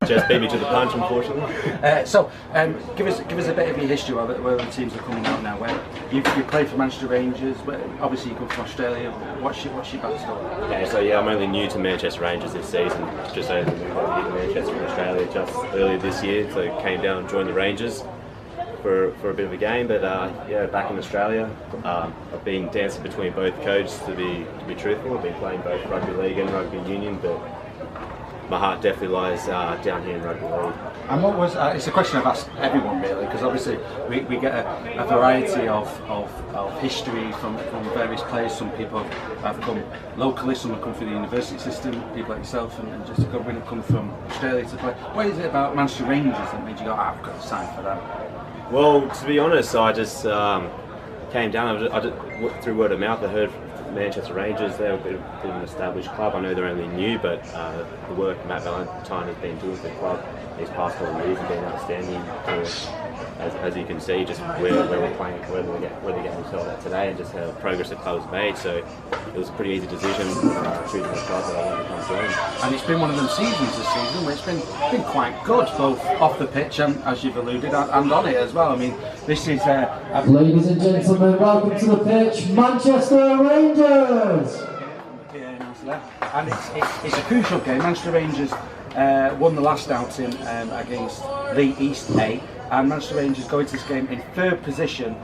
Just beat me to the punch, unfortunately. Give us a bit of your history where the teams are coming out now. Where you played for Manchester Rangers. Obviously, you come from Australia. What's your backstory? Yeah, so yeah, I'm only new to Manchester Rangers this season. Just only moved over here to Manchester from Australia just earlier this year. So came down and joined the Rangers for a bit of a game. But yeah, back in Australia, I've been dancing between both codes. To be truthful, I've been playing both rugby league and rugby union, but my heart definitely lies down here in rugby league. And what was, it's a question I've asked everyone really, because obviously we get a variety of history from various players. Some people have come locally, some have come through the university system, people like yourself, and just when come from Australia to play. What is it about Manchester Rangers that made you go, I've got to sign for them? Well, to be honest, I just came down, I just, through word of mouth, I heard Manchester Rangers. They're a bit of an established club. I know they're only new, but the work Matt Valentine has been doing for the club these past 4 years has been outstanding. As you can see, just where we're playing, where they're getting themselves at today, and just how progress the club's made. So it was a pretty easy decision choosing the club that I wanted to come join. And it's been one of them seasons this season where it's been quite good, both off the pitch and, as you've alluded, and on it as well. I mean, this is ladies and gentlemen, welcome to the pitch, Manchester Rangers. And it's a crucial game. Manchester Rangers won the last outing against the East A, and Manchester Rangers go into this game in 3rd position,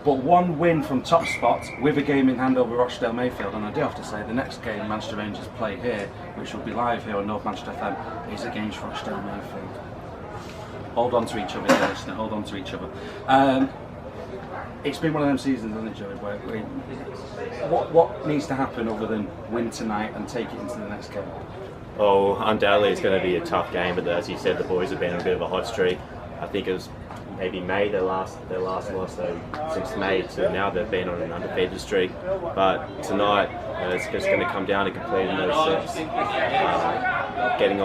but 1 win from top spot with a game in hand over Rochdale Mayfield. And I do have to say, the next game Manchester Rangers play here, which will be live here on North Manchester FM, is against Rochdale Mayfield. Hold on to each other, dear listener, hold on to each other. It's been one of them seasons, hasn't it, Joey, where what needs to happen other than win tonight and take it into the next game? Oh, undoubtedly it's going to be a tough game, but as you said, the boys have been on a bit of a hot streak. I think it was maybe May, their last loss, so since May to now they've been on an undefeated streak. But tonight it's just going to come down to completing those sets, getting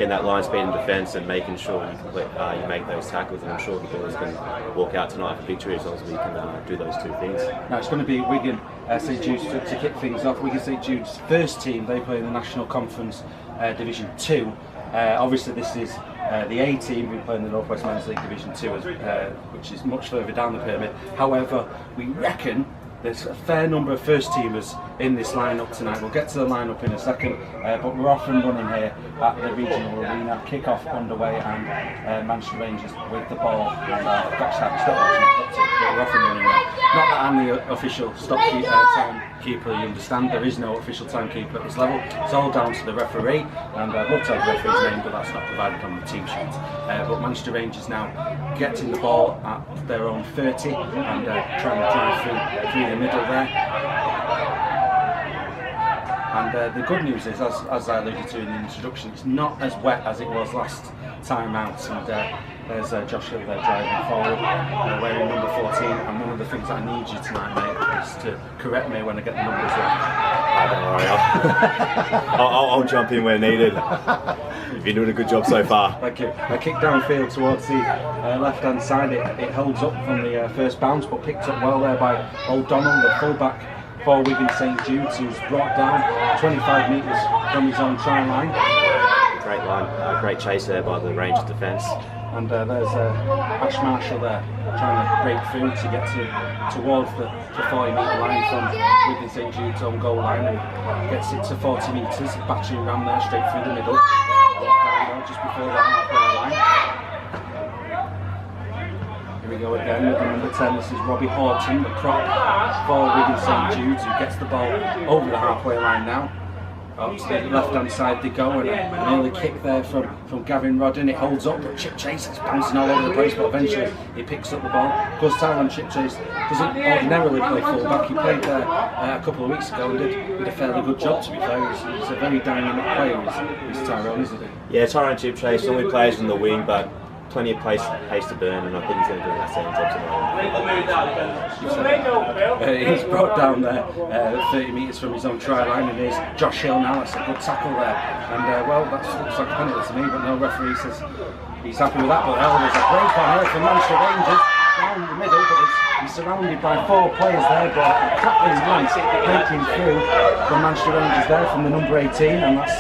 that line speed in defence and making sure you make those tackles, and I'm sure the boys can walk out tonight for victory as long as we can do those 2 things. Now it's going to be Wigan St Judes to kick things off. Wigan St Judes' first team, they play in the National Conference Division 2. Obviously this is the A team who play in the North West Men's League Division 2, which is much further down the pyramid. However, we reckon there's a fair number of first teamers in this lineup tonight. We'll get to the lineup in a second, but we're off and running here at the regional arena. Kick-off underway, and Manchester Rangers with the ball. And got stopwatch, we're off and running now. Not that I'm the official timekeeper, you understand. There is no official timekeeper at this level. It's all down to the referee, and I'd love to have the referee's name, but that's not provided on the team sheet. But Manchester Rangers now getting the ball at their own 30 and trying to drive through the middle there. And the good news is, as I alluded to in the introduction, it's not as wet as it was last time out. And there's Josh Hill there driving forward, wearing number 14. And one of the things that I need you tonight, mate, is to correct me when I get the numbers wrong. Don't worry, I'll jump in where needed. You've been doing a good job so far. Thank you. I kicked downfield towards the left-hand side. It holds up from the first bounce, but picked up well there by O'Donnell, the fullback for Wigan St Judes, who's brought down 25 metres from his own try line. Great line, great chase there by the Rangers defence. And there's Ash Marshall there trying to break through to get towards the 40-metre line from Wigan St Jude's own goal line, and gets it to 40 metres, battering ram there straight through the middle, just before the halfway line. Here we go again with number 10. This is Robbie Horton, the prop for Wigan St Jude's, who gets the ball over the halfway line now. Up to the left-hand side they go, and an early kick there from Gavin Rodden. It holds up, but Chip Chase is bouncing all over the place, but eventually he picks up the ball. Of course, Tyrone Chip Chase doesn't ordinarily play full-back. He played there a couple of weeks ago and did a fairly good job, to be fair. He's a very dynamic player, is Tyrone, isn't he? Yeah, Tyrone Chip Chase normally plays in the wing, but plenty of pace to burn, and I think he's going to do that same job tonight. He's brought down there 30 metres from his own try line, and here's Josh Hill now. That's a good tackle there, and well, that looks like a penalty to me, but no referee says he's happy with that. But there's a break on here from Manchester Rangers down the middle, but he's surrounded by 4 players there, but tackling right, breaking through from Manchester Rangers there from the number 18, and that's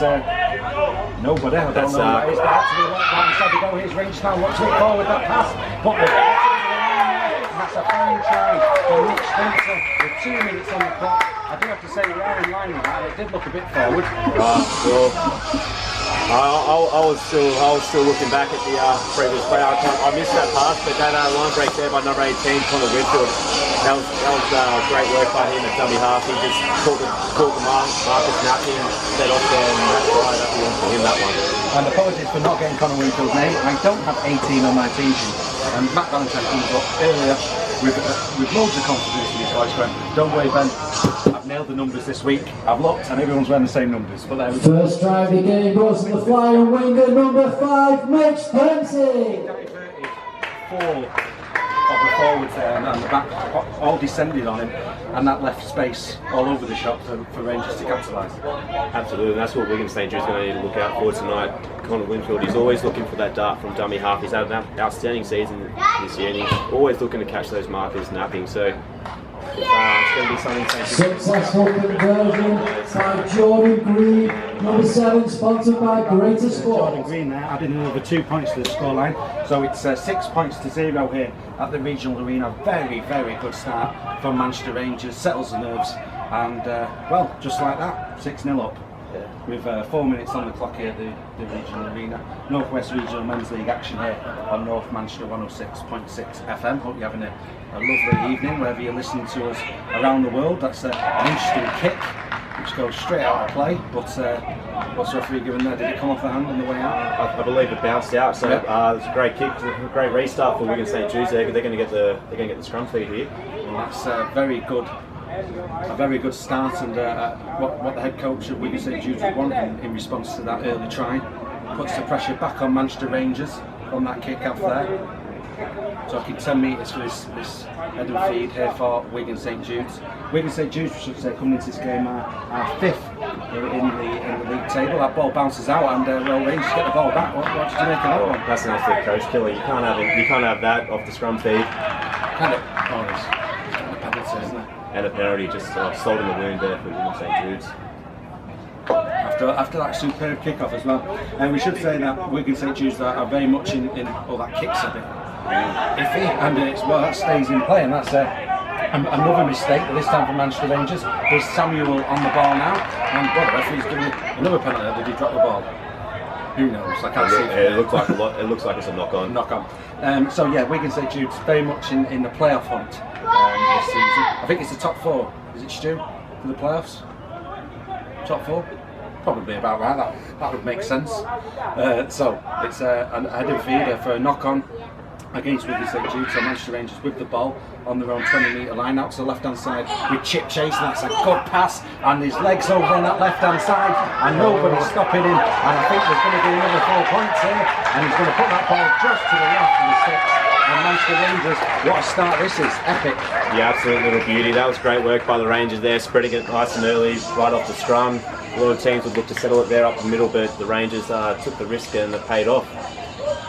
nobody. I don't know what that is. That has to be right down inside the goal. Here's Rangers now watching it forward that pass. But that's a fine try for Rich Spencer with 2 minutes on the clock. I do have to say we are in line with that. It did look a bit forward. Well, I was still looking back at the previous play. I missed that pass, but that line break there by number 18, Connor Winfield. That was great work by him at dummy half. He just caught the Marcus Nappy and set off there, and that's why that was for him, that one. And apologies for not getting Connor Winfield's name. I don't have 18 on my team sheet. And Matt Valentine comes up earlier with loads of confidence in his voice. Don't worry, Ben. I've nailed the numbers this week. I've looked, and everyone's wearing the same numbers. But there we go. First try of the game goes to the flying winger, number 5, Mitch Dempsey. 4 of the forwards there and the back all descended on him, and that left space all over the shop for Rangers to capitalise. Absolutely, and that's what Wigan St Jude's going to need to look out for tonight. Connor Winfield, he's always looking for that dart from dummy half. He's had an outstanding season this year, and he's always looking to catch those markers napping. So it's going to be something. Successful conversion by Jordan Green, number 7, sponsored by Greater Sport. Jordan Green there adding another 2 points to the scoreline, so it's 6 points to 0 here at the regional arena. Very, very good start from Manchester Rangers, settles the nerves, and well, just like that, 6-0 up. With 4 minutes on the clock here at the regional arena. Northwest Regional Men's League action here on North Manchester 106.6 FM. Hope you're having a lovely evening wherever you're listening to us around the world. That's an interesting kick which goes straight out of play, but what's the referee giving there? Did it come off the hand on the way out? I believe it bounced out, so it's a great kick, a great restart for Wigan St Jude's there. They're going to get the scrum feed here. Well, that's very good. A very good start, and what the head coach of Wigan St Jude's would want in response to that early try. Puts the pressure back on Manchester Rangers on that kick off there. Talking 10 metres for this head and feed here for Wigan St Jude's. Wigan St Jude's, we should say, coming into this game are 5th in the league table. That ball bounces out, and well, Rangers get the ball back. What did you make of that one? That's an effort, Coach Killer. You can't have that off the scrum feed. Kind of honest. Kind of penalty, isn't it? And a penalty just sold in the wound there for Wigan St Jude's. After that superb kick-off as well. And we should say that Wigan St Jude's are very much in that kicks a bit iffy, and that stays in play, and that's another mistake, this time from Manchester Rangers. There's Samuel on the ball now, and the referee's giving another penalty. Did he drop the ball? Who knows? I can't see. It looks like it looks like it's a knock-on. So yeah, Wigan St Jude's very much in the playoff hunt this season. I think it's the top 4. Is it, Stu, for the playoffs? Top 4? Probably about right. That would make sense. So it's an heading feeder for a knock-on against Wigan St Jude's. So Manchester Rangers with the ball on their own 20-metre line out to the left-hand side with Chip Chase, and that's a good pass, and his legs over on that left-hand side, and nobody's stopping him, and I think there's going to be another 4 points here, and he's going to put that ball just to the left of the sticks. And Manchester Rangers, what a start this is, epic. Yeah, absolute little beauty. That was great work by the Rangers there, spreading it nice and early, right off the scrum. A lot of teams would look to settle it there up the middle, but the Rangers took the risk and it paid off.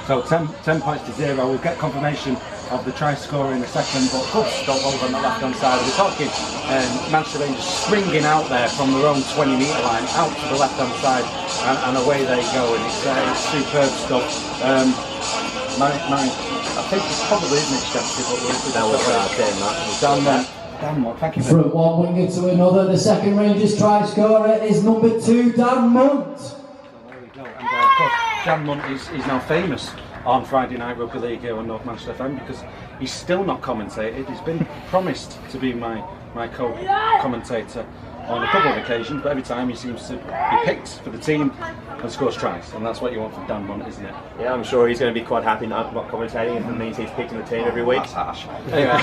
So 10 points to 0. We'll get confirmation of the try scorer in a second, but good stop over on the left hand side. We're talking Manchester Rangers springing out there from their own 20-metre line, out to the left hand side, and away they go. And it's superb stuff. I think it's probably isn't extensive, but That was Dan Munt, thank you. From one winger to another, the second Rangers try scorer is number 2, Dan Munt. So there we go. And of course, Dan Munt is now famous on Friday Night Rugby League here on North Manchester FM because he's still not commentated. He's been promised to be my co-commentator on a couple of occasions, but every time he seems to be picked for the team and scores tries, and that's what you want from Dan Munt, isn't it? Yeah, I'm sure he's going to be quite happy not commentating if it means he's picked in the team every week. That's harsh. Anyway,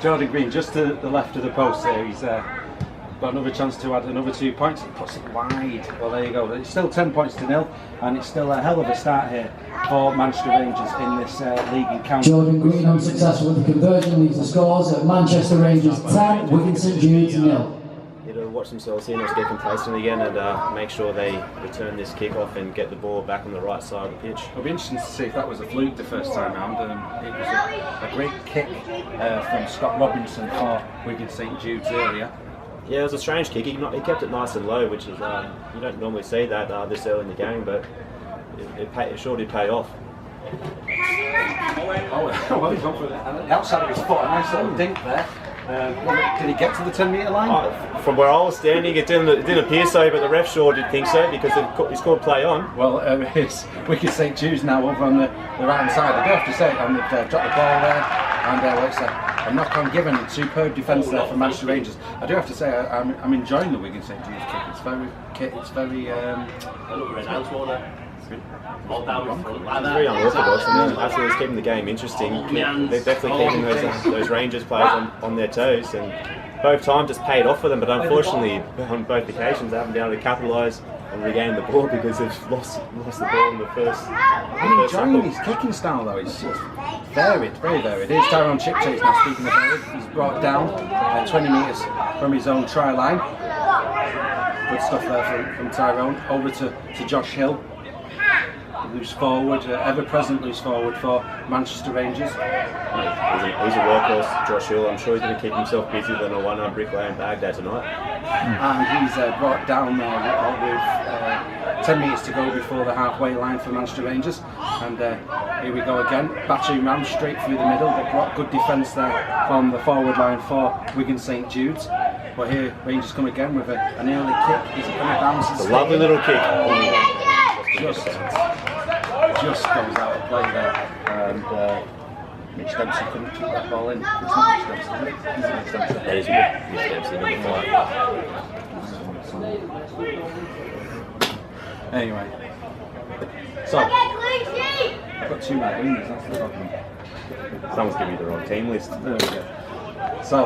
Jordan Green, just to the left of the post here, he's got another chance to add another 2 points. He puts it wide. Well, there you go. It's still 10 points to 0, and it's still a hell of a start here for Manchester Rangers in this league encounter. Jordan Green unsuccessful with the conversion, leaves the scores at Manchester Rangers 10, Wigan St Judes 0. To watch themselves here, not to get complacent again, and make sure they return this kick-off and get the ball back on the right side of the pitch. It'll be interesting to see if that was a fluke the first time round. It was a great kick from Scott Robinson for Wigan St Judes earlier. Yeah, it was a strange kick. He kept it nice and low, which is you don't normally see that this early in the game, but it sure did pay off. Well, he's gone for the outside of his foot, a nice little dink there. Did he get to the 10-metre line? From where I was standing, it didn't appear so, but the ref sure did think so because he scored play on. Well, it's Wigan St Judes now over on the right-hand side. I do have to say, and they've dropped the ball there, and it's a knock-on given, and superb defence there from Manchester Rangers. I do have to say, I'm enjoying the Wigan St Judes kick. It's very. It's very unorthodox, and absolutely keeping the game interesting. They're definitely keeping those Rangers players on their toes, and both times it's paid off for them. But unfortunately, on both occasions, they haven't been able to capitalise on regaining the ball because they've lost the ball in the first. I'm enjoying his kicking style though. It's varied, very varied. Here's Tyrone Chipchase now speaking about it. He's brought down 20 metres from his own try line. Good stuff there from Tyrone. Over to Josh Hill. Loose forward, ever-present loose forward for Manchester Rangers. He's a workhorse, Josh Hill. I'm sure he's going to keep himself busy than a one-arm bricklayer in Baghdad tonight. And he's brought down there with 10 metres to go before the halfway line for Manchester Rangers. And here we go again. Battering ram straight through the middle, but good defence there from the forward line for Wigan St Judes. But here Rangers come again with an early kick. Is it going to bounce? It's a lovely little kick. Just goes out of play there, and Mitch Dempsey couldn't keep that ball in. It's not Mitch Dempsey, is it? It's Mitch Dempsey. That is Mitch Dempsey, number 5. Anyway, so I've got 2 magazines, that's the problem. Someone's giving me the wrong team list. There we go. So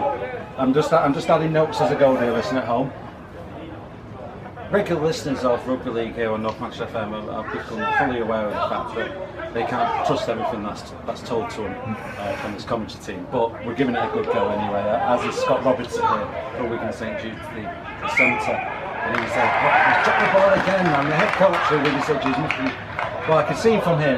I'm just adding notes as I go there, listen at home. Regular listeners of Rugby League here on North Manchester FM have become fully aware of the fact that they can't trust everything that's told to them from this commentary team. But we're giving it a good go anyway, as is Scott Robertson here for Wigan St Judes, the centre. And he's dropped the ball again, and the head coach of Wigan St Judes, well, I can see him from here,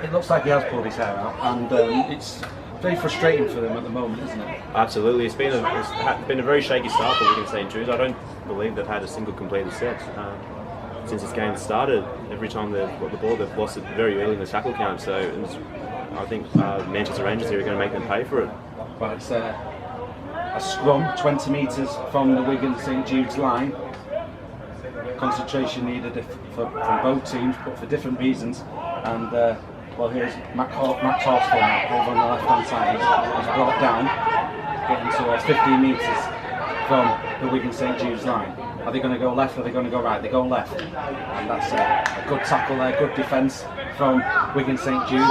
it looks like he has pulled his hair out, and it's very frustrating for them at the moment, isn't it? Absolutely, it's been a very shaky start for Wigan St Judes. I don't believe they've had a single completed set since this game started. Every time they've got the ball, they've lost it very early in the tackle count. So I think Manchester Rangers here are going to make them pay for it. Well, it's a scrum 20 metres from the Wigan St Judes line. Concentration needed from both teams, but for different reasons. And well, here's Matt Horsfall now over on the left-hand side. He's brought down, getting towards 15 metres from the Wigan St Judes line. Are they going to go left or are they going to go right? They go left. And that's a good tackle there, good defence from Wigan St Judes.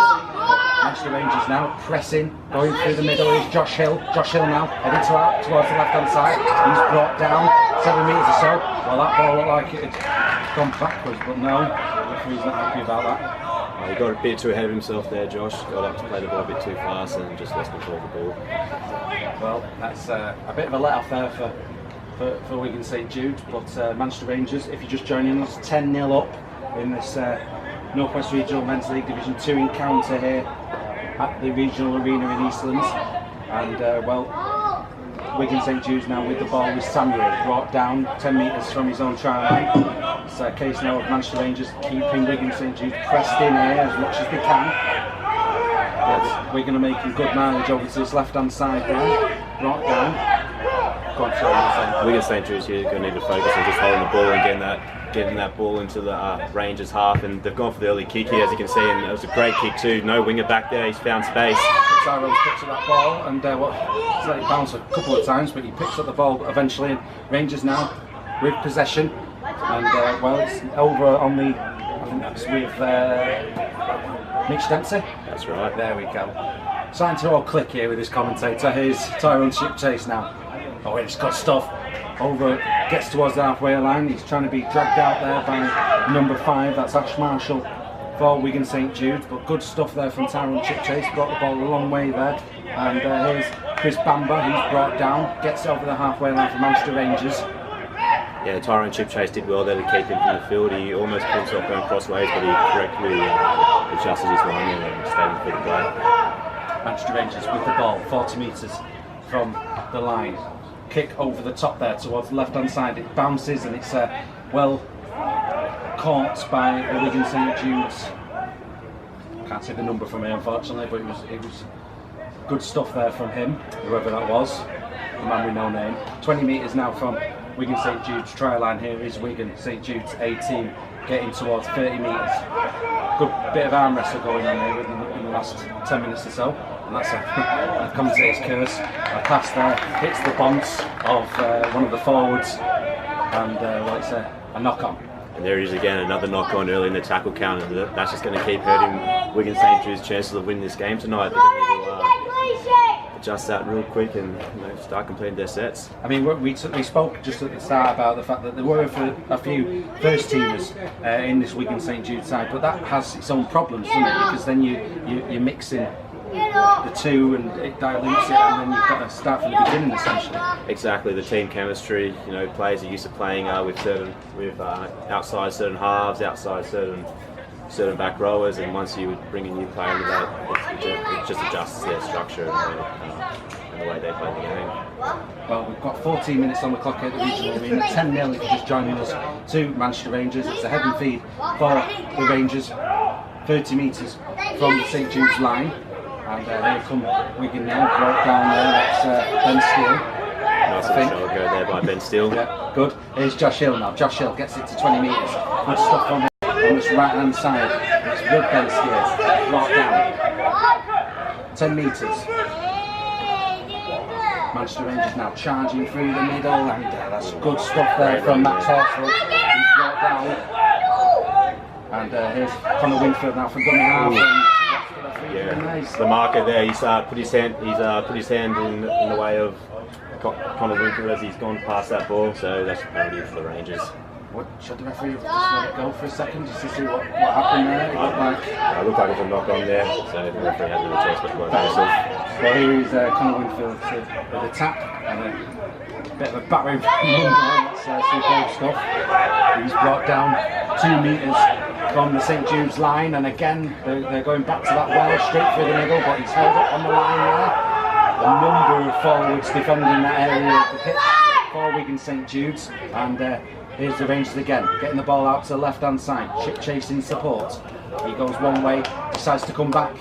Manchester Rangers now pressing, going through the middle. Here's Josh Hill. Josh Hill now heading towards the left-hand side. He's brought down 7 metres or so. Well, that ball looked like it had gone backwards, but no, the referee's not happy about that. He got a bit too ahead of himself there, Josh. Got up to play the ball a bit too fast and just lost control of the ball. Well, that's a bit of a let-off there for Wigan St Jude, but Manchester Rangers, if you're just joining us, 10-0 up in this North West Regional Men's League Division 2 encounter here at the Regional Arena in Eastlands. And well, Wigan St Jude's now with the ball with Samuel, brought down 10 metres from his own try line. It's a case now of Manchester Rangers keeping Wigan St Jude pressed in here as much as they can. But Wigan are making good mileage over to this left-hand side there, brought down. Wigan St Jude's here going to need to focus on just holding the ball and getting that ball into the Rangers half, and they've gone for the early kick here, as you can see, and it was a great kick too. No winger back there, he's found space. Tyrone's picked up that ball and he's let it bounce a couple of times, but he picks up the ball eventually. And Rangers now with possession, and well, it's over on the, I think that's with Mitch Dempsey. That's right. There we go. Starting to all click here with this commentator. Here's Tyrone Chipchase now. Oh, it's got stuff. Over, gets towards the halfway line. He's trying to be dragged out there by number 5. That's Ash Marshall for Wigan St Jude. But good stuff there from Tyrone Chipchase. Got the ball a long way there. And here's Chris Bamber. He's brought down. Gets over the halfway line for Manchester Rangers. Yeah, Tyrone Chipchase did well there to keep him from the field. He almost put himself going crossways, but he correctly adjusted his line and stayed for the play. Manchester Rangers with the ball, 40 metres from the line. Kick over the top there towards the left-hand side. It bounces and it's well caught by the Wigan St Jude's. Can't see the number from here, unfortunately, but it was good stuff there from him, whoever that was, the man with no name. 20 metres now from Wigan St Jude's try line. Here is Wigan St Jude's A team getting towards 30 metres. Good bit of arm wrestle going on here in the last 10 minutes or so. And that's a commentator's curse. A pass there hits the bonds of one of the forwards, and well, it's a knock on. And there is again another knock on early in the tackle count, and that's just going to keep hurting Wigan St Jude's chances of winning this game tonight. They're going to adjust that real quick and start completing their sets. I mean, we spoke just at the start about the fact that there were a few first teamers in this Wigan St Jude side, but that has its own problems, doesn't it? Because then you're mixing the two and it dilutes it, and then you've got to start from the beginning essentially. Exactly, the team chemistry. Players are used to playing with outside certain halves, outside certain back rowers, and once you bring a new player into that, it just adjusts their structure and the way they play the game. Well, we've got 14 minutes on the clock at the regional arena. 10-0 if you're just joining us to Manchester Rangers. It's a head and feed for the Rangers, 30 metres from the St Jude's line. And here come Wigan now, brought down there, that's Ben Steele. Nice little shoulder go there by Ben Steele. Yeah, good. Here's Josh Hill now. Josh Hill gets it to 20 metres. Good stuff from him on this right hand side. It's with Ben Steele, brought down. 10 metres. Manchester Rangers now charging through the middle, and that's good stuff there from Max Horsford. He's brought down. And here's Connor Winfield now from dummy half. Yeah, nice. The marker there. He's put his hand in the way of Connor Winfield as he's gone past that ball. So that's a penalty for the Rangers. What should the referee just let it go for a second just to see what happened there? It looked like it was a knock on there. So the referee had no choice but to blow it. Well, here is Connor Winfield with a tap and a bit of a battering from London. That's superb stuff. He's brought down 2 metres from the St Jude's line, and again they're going back to that well straight through the middle, but he's held up on the line there. A number of forwards defending that area of the pitch for Wigan St Jude's, and here's the Rangers again, getting the ball out to the left hand side. Chip in support. He goes one way, decides to come back,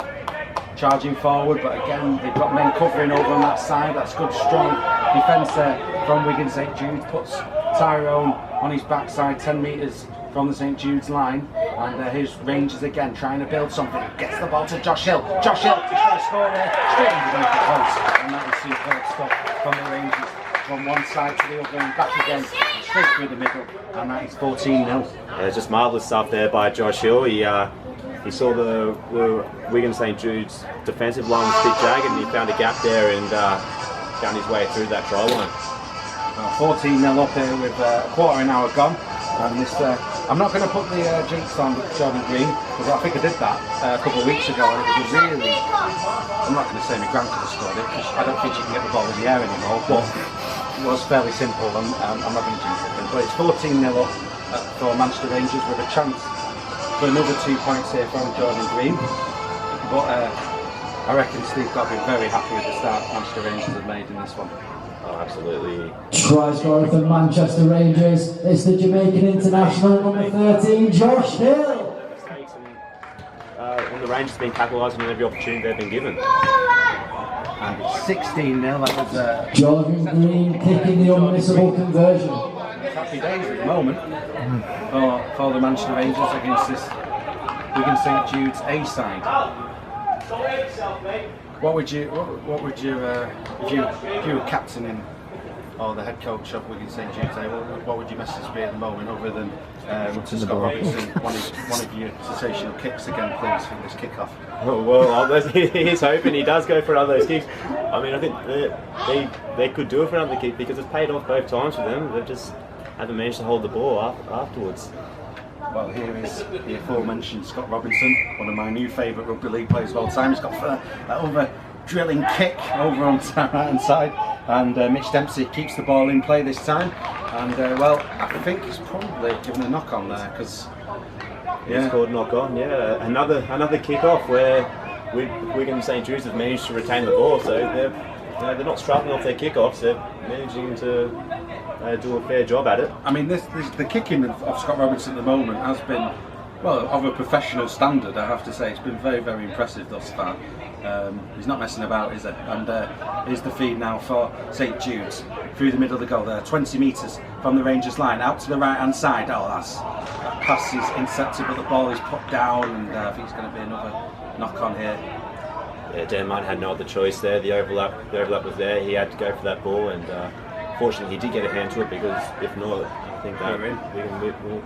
charging forward, but again they've got men covering over on that side. That's good strong defence there from Wigan St Jude. Puts Tyrone on his backside 10 metres from the St Jude's line, and here's Rangers again trying to build something. Gets the ball to Josh Hill. Josh Hill is going to score there, straight underneath the post, and that is superb stuff from the Rangers. From one side to the other and back again, straight through the middle, and that is 14-0. Yeah, just marvellous stuff there by Josh Hill. He saw the Wigan St Jude's defensive line was a bit jagged, and he found a gap there and found his way through that try line. Well, 14-0 up here with a quarter an hour gone, and this I'm not going to put the jinx on Jordan Green, because I think I did that a couple of weeks ago, and it was really, I'm not going to say my grand could have scored it, because I don't think you can get the ball in the air anymore, but it was fairly simple, and I'm not going to jinx it. But it's 14-0 up for Manchester Rangers, with a chance for another 2 points here from Jordan Green. But I reckon Steve got to be very happy with the start Manchester Rangers have made in this one. Oh, absolutely. Try scorer for Manchester Rangers. It's the Jamaican international number 13, Josh Hill. And the Rangers have been capitalising on every opportunity they've been given. And it's 16-0, that was Jordan Green kicking the unmissable conversion. happy days at the moment for the Manchester Rangers against this Wigan St Jude's A side. What would you if you were captaining or the head coach of Wigan St Jude's A, what would your message be at the moment, other than to Scott Robinson, one of your sensational kicks again, please, for this kick-off? Well, he's hoping he does go for another of those kicks. I mean, I think they could do it for another kick, because it's paid off both times for them. They've just haven't managed to hold the ball afterwards. Well, here is the aforementioned Scott Robinson, one of my new favourite rugby league players of all time. He's got that other drilling kick over on the right-hand side, and Mitch Dempsey keeps the ball in play this time. And well, I think he's probably given a knock on there, because He's called knock on. Yeah, another kick off where Wigan St Jude's have managed to retain the ball, so they're not struggling off their kickoffs. They're managing to do a fair job at it. I mean, the kicking of Scott Robinson at the moment has been, well, of a professional standard, I have to say. It's been very, very impressive thus far. He's not messing about, is it? And here's the feed now for St Jude's through the middle of the goal there, 20 metres from the Rangers line, out to the right-hand side. Oh, that pass is intercepted, but the ball is put down, and I think it's going to be another knock-on here. Yeah, Denmark had no other choice there. The overlap was there. He had to go for that ball, and fortunately he did get a hand to it, because if not, I think that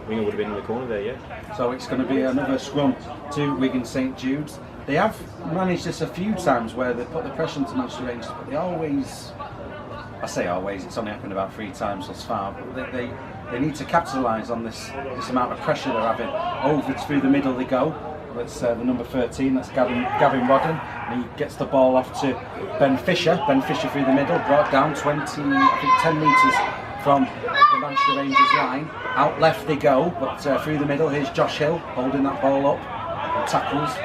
Wigan would have been in the corner there. Yeah. So it's going to be another scrum to Wigan St Jude's. They have managed this a few times where they put the pressure into Manchester Rangers, but they always, I say always, it's only happened about 3 times thus far, but they need to capitalise on this amount of pressure they're having. Over through the middle they go. That's the number 13, that's Gavin Rodden, and he gets the ball off to Ben Fisher. Ben Fisher through the middle, brought down 10 metres from the Manchester Rangers line. Out left they go, but through the middle, here's Josh Hill holding that ball up and tackles.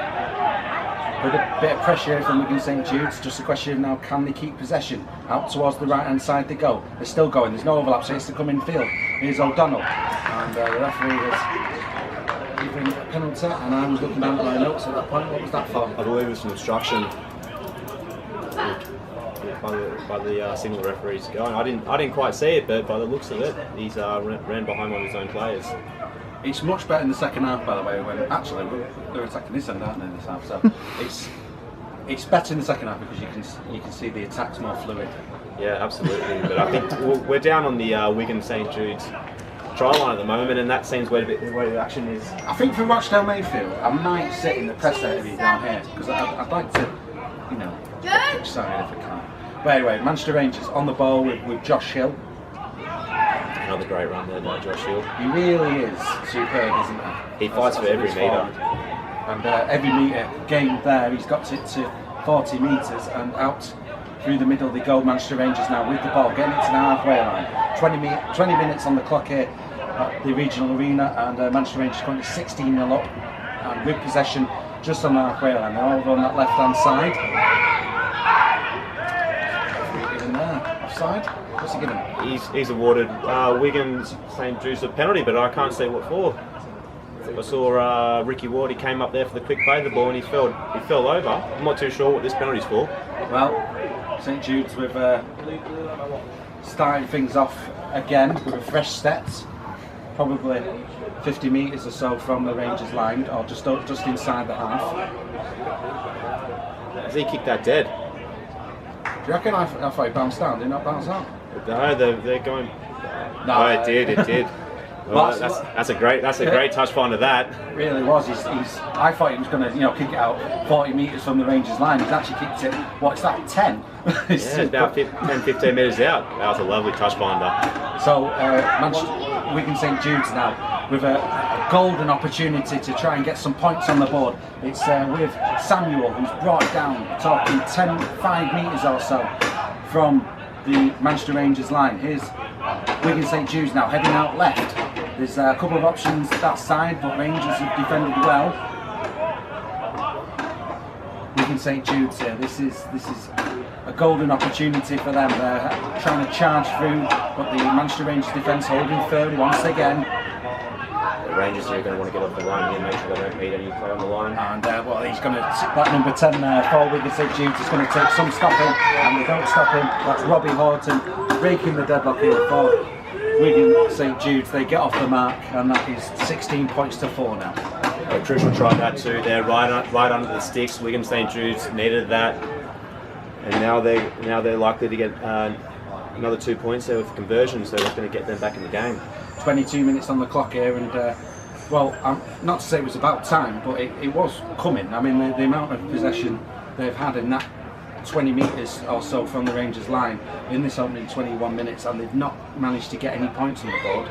With a bit of pressure here from Wigan St Jude's, just a question of now, can they keep possession? Out towards the right hand side they go. They're still going, there's no overlap, so it's to come in field. Here's O'Donnell, and the referee has given a penalty, and I was looking down at my notes at that point. What was that for? I believe it was an obstruction by the single referees going. I didn't quite see it, but by the looks of it, he's ran behind one of his own players. It's much better in the second half, by the way, when actually they're attacking this end, aren't they, this half? So it's better in the second half, because you can see the attacks more fluid. Yeah, absolutely. But I think we're down on the Wigan St Jude's try line at the moment, and that seems where the action is. I think for Rochdale Mayfield, I might sit in the press area down here, because I'd like to, get each side if I can. But anyway, Manchester Rangers on the ball with Josh Hill. Another great run there by Josh Hill. He really is superb, isn't he? He fights for every metre. And every metre gained there, he's got it to 40 metres, and out through the middle they go. Manchester Rangers now with the ball, getting it to the halfway line. 20 minutes on the clock here at the regional arena, and Manchester Rangers currently 16-0 up, and with possession just on the halfway line. They're all on that left-hand side. Given there, offside. What's he given? He's awarded Wigan St Jude's a penalty, but I can't say what for. I saw Ricky Ward. He came up there for the quick play of the ball, and he fell over. I'm not too sure what this penalty's for. Well, St Jude's with starting things off again with a fresh set, probably 50 metres or so from the Rangers line, or just inside the half. Has he kicked that dead? Do you reckon? I thought he bounced down. Did he not bounce out? No, they're going. No, oh, it did. Well, that's a great touch find of that. It really was. I thought he was going to kick it out 40 metres from the Rangers line. He's actually kicked it. What's that? 10? Yeah, it's about 10-15 metres out. That was a lovely touch finder. So Wigan St Jude's now with a golden opportunity to try and get some points on the board. It's with Samuel, who's brought down, talking 5 metres or so from the Manchester Rangers line. Here's Wigan St Judes now heading out left. There's a couple of options that side, but Rangers have defended well. Wigan St Judes here. This is a golden opportunity for them. They're trying to charge through, but the Manchester Rangers defence holding firm once again. The Rangers are going to want to get off the line here, make sure they don't meet any play on the line. And well, he's going to, that number 10 for Wigan St Judes is going to take some stopping, and they don't stop him. That's Robbie Horton breaking the deadlock here for Wigan St Judes. They get off the mark, and that is 16 points to 4 now. Crucial try that too. They're right under the sticks. Wigan St Judes needed that, and now they're likely to get another 2 points there with conversion. So that's going to get them back in the game. 22 minutes on the clock here, and well, not to say it was about time, but it was coming. I mean, the amount of possession they've had in that 20 metres or so from the Rangers line in this opening 21 minutes, and they've not managed to get any points on the board.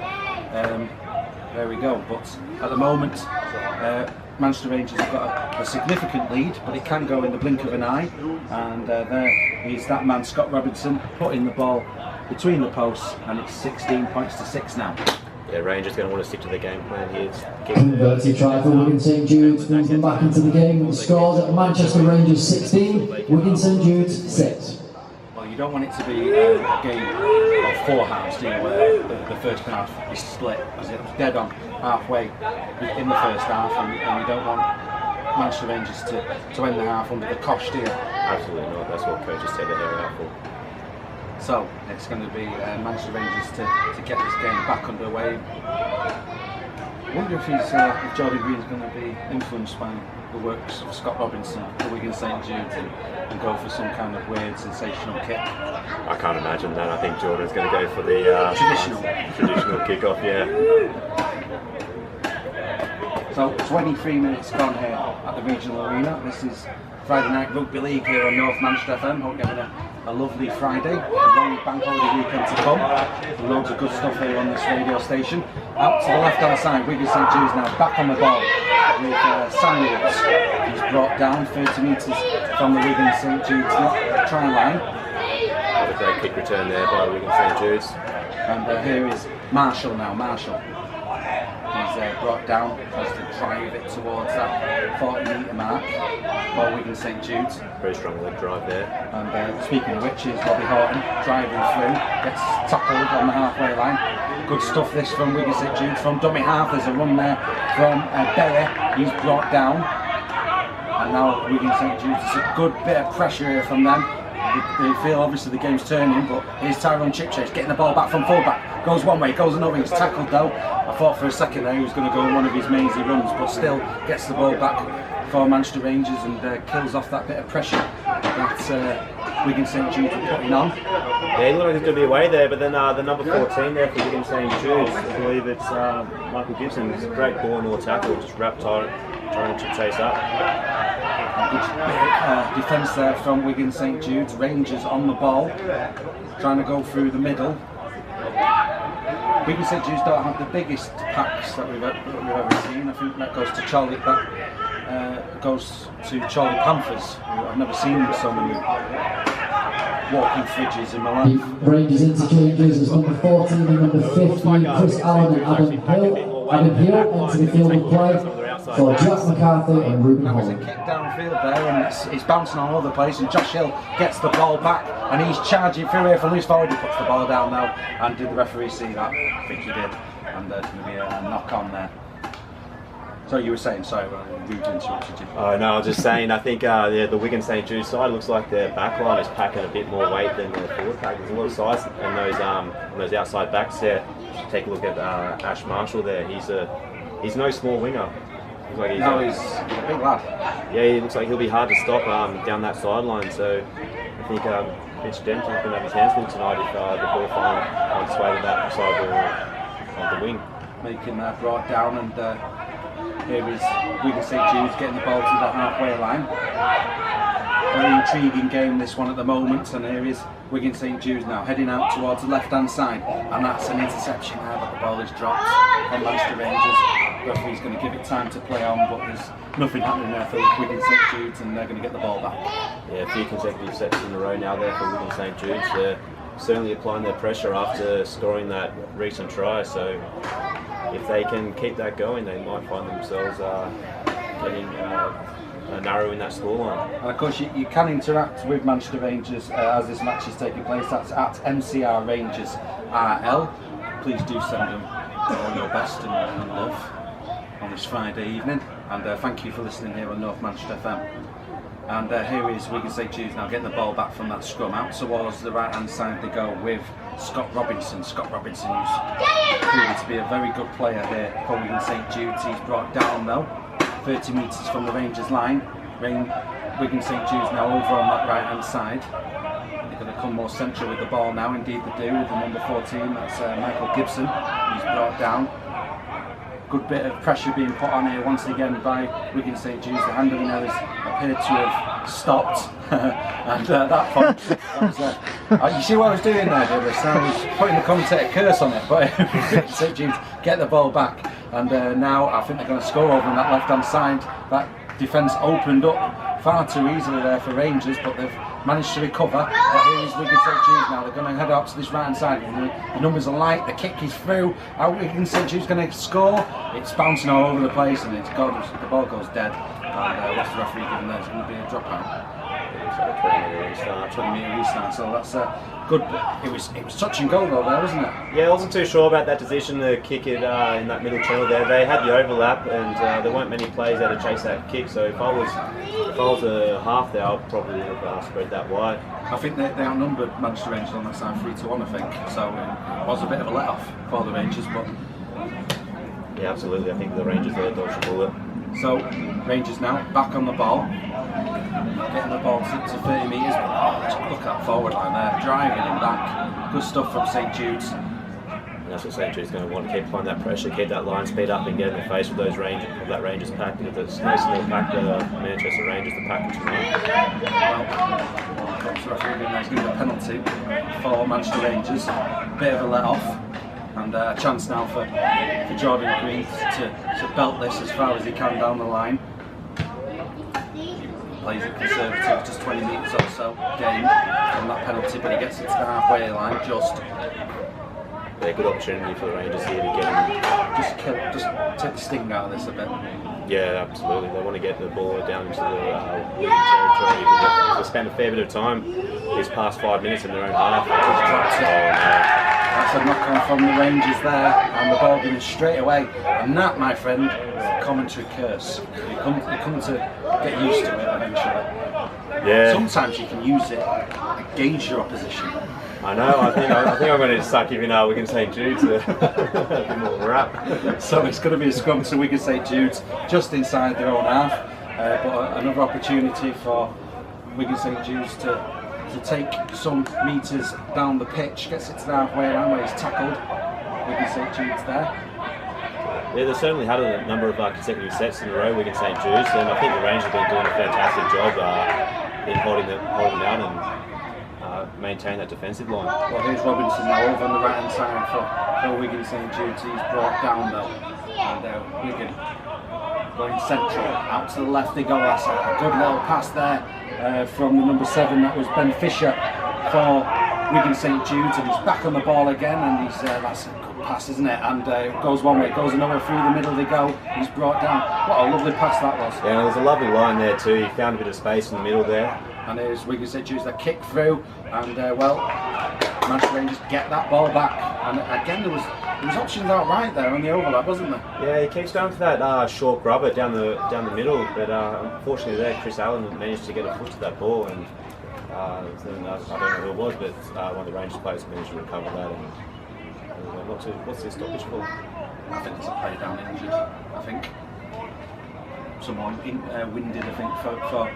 There we go. But at the moment, Manchester Rangers have got a significant lead, but it can go in the blink of an eye. And there is that man, Scott Robinson, putting the ball between the posts, and it's 16 points to 6 now. Yeah, Rangers going to want to stick to the game plan here. Converted try for Wigan St Judes, brings them back into the game with the scores at Manchester Rangers 16, Wigan St Judes 6. Well, you don't want it to be a game of 4 halves, do you, where the first half is split, because it was dead on halfway in the first half, and you don't want Manchester Rangers to end the half under the cosh, do you? Absolutely not. That's what coaches take their hair out for. So it's going to be Manchester Rangers to get this game back underway. I wonder if Jordan Green's going to be influenced by the works of Scott Robinson for Wigan St Judes and go for some kind of weird sensational kick. I can't imagine that. I think Jordan's going to go for the traditional kickoff. Yeah. So 23 minutes gone here at the regional arena. This is Friday Night Rugby League here on North Manchester FM. Hope you're having a lovely Friday, a long bank holiday weekend to come. Loads of good stuff here on this radio station. Out to the left hand side, Wigan St Judes now back on the ball with Samuels. He's brought down 30 metres from the Wigan St Judes try line. A great kick return there by Wigan St Judes. And here is Marshall now. Marshall. He's brought down, tries to drive it towards that 40-metre mark for Wigan St Judes. Very strong leg drive there. And speaking of which is Robbie Horton driving through, gets tackled on the halfway line. Good stuff this from Wigan St Judes from dummy half. There's a run there from Berry. He's brought down. And now Wigan St Judes, it's a good bit of pressure here from them. They feel obviously the game's turning, but here's Tyrone Chipchase getting the ball back from fullback. Goes one way, goes another, he's tackled though. I thought for a second there he was going to go on one of his mazy runs, but still gets the ball back for Manchester Rangers and kills off that bit of pressure that Wigan St Judes are putting on. Yeah, he looked like he's going to be away there, but then the number 14 there for Wigan St Judes, I believe it's Michael Gibson. It's a great ball and all tackle, just wrapped trying to chase up. Good defence there from Wigan St Judes. Rangers on the ball, trying to go through the middle. Wigan St Judes don't have the biggest packs that we've ever seen. I think that goes to Charlie Panthers. I've never seen so many walking fridges in my life. Rangers interchanges as number 14 and number 15, Chris Allen and Adam Hill. Adam Hill into the field of play for Jack McCarthy and Ruben There's a Holland. kick downfield there, and it's bouncing all over the place, and Josh Hill gets the ball back, and he's charging through here for loose forward. He puts the ball down now, and did the referee see that? I think he did, and there's going to be a knock on there. So you were saying, sorry, rude interrupted you. Oh no, I was just saying, I think the Wigan St Judes side looks like their back line is packing a bit more weight than their forward pack. There's a lot of size in those outside backs there. Take a look at Ash Marshall there. He's no small winger. Looks like He's a big lad. Yeah, he looks like he'll be hard to stop down that sideline. So I think Mitch Denton's going to have his hands full tonight if the ball finds its way to that side of the wing. Making that brought down, and here is Wigan St Judes getting the ball to the halfway line. Very intriguing game, this one at the moment, and here is Wigan St Judes now heading out towards the left-hand side, and that's an interception now, but the ball is dropped on Manchester Rangers. Referee's going to give it time to play on, but there's nothing happening there for Wigan St Judes, and they're going to get the ball back. Yeah, a few consecutive sets in a row now there for Wigan St Judes. They're certainly applying their pressure after scoring that recent try, so if they can keep that going, they might find themselves getting narrowing that scoreline. And of course, you can interact with Manchester Rangers as this match is taking place. That's at MCR Rangers RL. Please do send them all your best and love on this Friday evening. And thank you for listening here on North Manchester FM. And here is Wigan St Judes now getting the ball back from that scrum. Out towards the right hand side they go with Scott Robinson. Scott Robinson, who's proven to be a very good player here for Wigan St Judes. He's brought down though, 30 metres from the Rangers line. Wigan St Judes now over on that right hand side. They're going to come more central with the ball now, indeed they do, with the number 14, that's Michael Gibson, who's brought down. Good bit of pressure being put on here once again by Wigan St Judes. The handling errors appeared to have stopped. And at that point, you see what I was doing there, Davis? I was putting the commentator curse on it, but Wigan St Judes get the ball back. And now I think they're going to score over on that left-hand side. That defence opened up far too easily there for Rangers, but they've managed to recover. But here is Wigan St Judes now. They're going to head out to this right-hand side. The numbers are light. The kick is through. Wigan St Judes going to score. It's bouncing all over the place, and the ball goes dead. And what's the referee giving there? It's going to be a dropout. 20-metre restart. So that's good. It was touch and go though there, wasn't it? Yeah, I wasn't too sure about that decision to kick it in that middle channel there. They had the overlap, and there weren't many plays there to chase that kick. So if I was a half there, I probably would have spread that wide. I think they outnumbered Manchester Rangers on that side 3-1, I think. So it was a bit of a let-off for the Rangers, but yeah, absolutely. I think the Rangers there dodged the bullet. So Rangers now back on the ball, getting the ball to 30 metres. Oh, look at that forward line there, driving him back. Good stuff from St Judes. And that's what St Jude's going to want to keep applying that pressure, keep that line speed up, and get in the face of those Rangers pack. If it's nice and they'll pack the Manchester Rangers the package tonight. Well, the referee going to give a penalty for Manchester Rangers. Bit of a let off. And a chance now for Jordan Green to belt this as far as he can down the line. Plays it conservative, just 20 metres or so gained from that penalty, but he gets it to the halfway line just. Yeah, good opportunity for the Rangers here to get just take the sting out of this a bit. Yeah, absolutely. They want to get the ball down into the Wigan territory. They spent a fair bit of time these past 5 minutes in their own half. That's a knock on from the Rangers there, and the ball going straight away. And that, my friend, is a commentary curse. You come to get used to it eventually. Yeah. Sometimes you can use it against your opposition. I know. I think I'm going to start giving Wigan St Judes a bit more rap. So it's going to be a scrum to Wigan St Judes just inside their own half, but another opportunity for Wigan St Judes to take some metres down the pitch. Gets it to the halfway line where he's tackled. Wigan St Judes there. Yeah, they certainly had a number of consecutive sets in a row, Wigan St Judes, and I think the Rangers have been doing a fantastic job in holding them out and maintain that defensive line. Well, here's Robinson now over on the right hand side for Wigan St Judes. He's brought down though, and Wigan going central, out to the left they go. That's a good little pass there from the number 7, that was Ben Fisher for Wigan St Judes, and he's back on the ball again, and that's a good pass, isn't it? And it goes one way, it goes another, through the middle they go. He's brought down. What a lovely pass that was. Yeah, there's a lovely line there too. He found a bit of space in the middle there. And here's Wigan St Judes that kick through, and Manchester Rangers get that ball back. And again, there was options out right there on the overlap, wasn't there? Yeah, he keeps going for that short grubber down the middle, but unfortunately there, Chris Allen managed to get a foot to that ball, and I don't know who it was, but one of the Rangers players managed to recover that. And what's this stoppage for? I think it's a play down injured. I think someone winded. I think for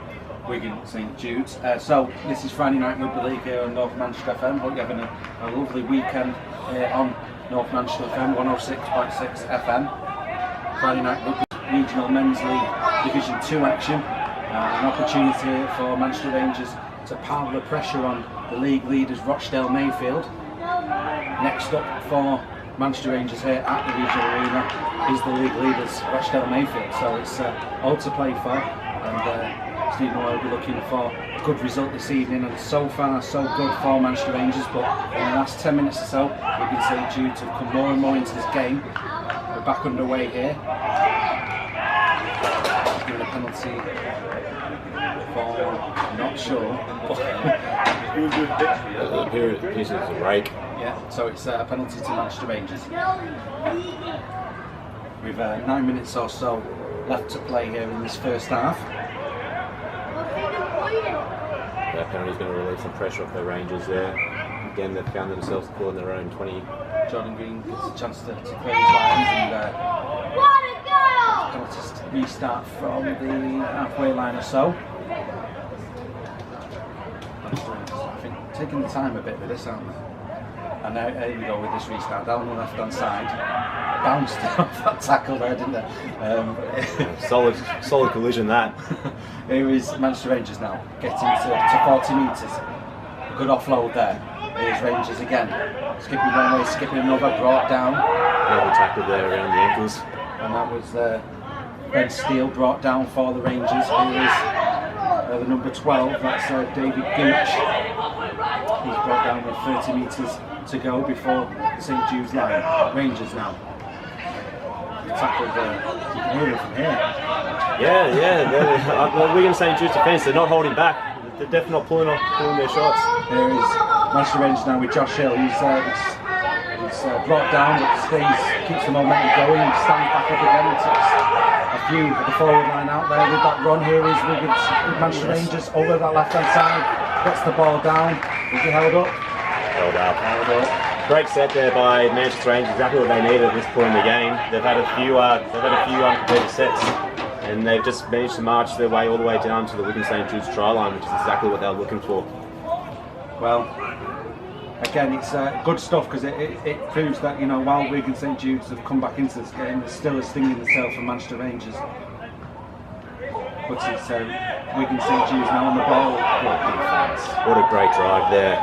Wigan St Judes. So this is Friday Night Rugby League here on North Manchester FM. Hope you're having a lovely weekend here on North Manchester FM 106.6 FM. Friday Night Rugby Regional Men's League Division 2 action. An opportunity for Manchester Rangers to pile the pressure on the league leaders Rochdale Mayfield. Next up for Manchester Rangers here at the Regional Arena is the league leaders Rochdale Mayfield. So it's all to play for, and Stephen will be looking for a good result this evening. And so far, so good for Manchester Rangers. But in the last 10 minutes or so, Wigan St Judes have come more and more into this game. We're back underway here. Given a penalty for, I'm not sure. Here is a break. Yeah, so it's a penalty to Manchester Rangers. With 9 minutes or so left to play here in this first half. That penalty is going to relieve some pressure off the Rangers there. Again, they've found themselves caught in their own 20. Jordan Green gets a chance to clear his lines, and penalties to restart from the halfway line or so. Manchester Rangers, I think, taking the time a bit with this, aren't they? And now here we go with this restart. Down on the left hand side, bounced off that tackle there, didn't it? Solid collision that. Here is Manchester Rangers now, getting to 40 metres. A good offload there. Here's Rangers again. Skipping one way, skipping another, brought down. Another tackle there around the ankles. And that was Ben Steele brought down for the Rangers. Here is the number 12, that's David Gooch. He's brought down with 30 metres to go before the St Jude's line. Rangers now. Tackled there. You can hear it from here. Yeah. Wigan St Jude's defence, they're not holding back. They're definitely not pulling their shots. There is Manchester Rangers now with Josh Hill. He's brought down, but keeps the momentum going. He stands back up again and takes a few of the forward line out there with that run. Here is Manchester Rangers over that left hand side. Gets the ball down. Is he held up? Held up. Great set there by Manchester Rangers. Exactly what they needed at this point in the game. They've had a few uncompleted sets, and they've just managed to march their way all the way down to the Wigan St Jude's try line, which is exactly what they were looking for. Well, again, it's good stuff, because it proves that, you know, while Wigan St Jude's have come back into this game, there's still a sting in the tail for Manchester Rangers. But it's Wigan St Jude's now on the ball. What a great drive there.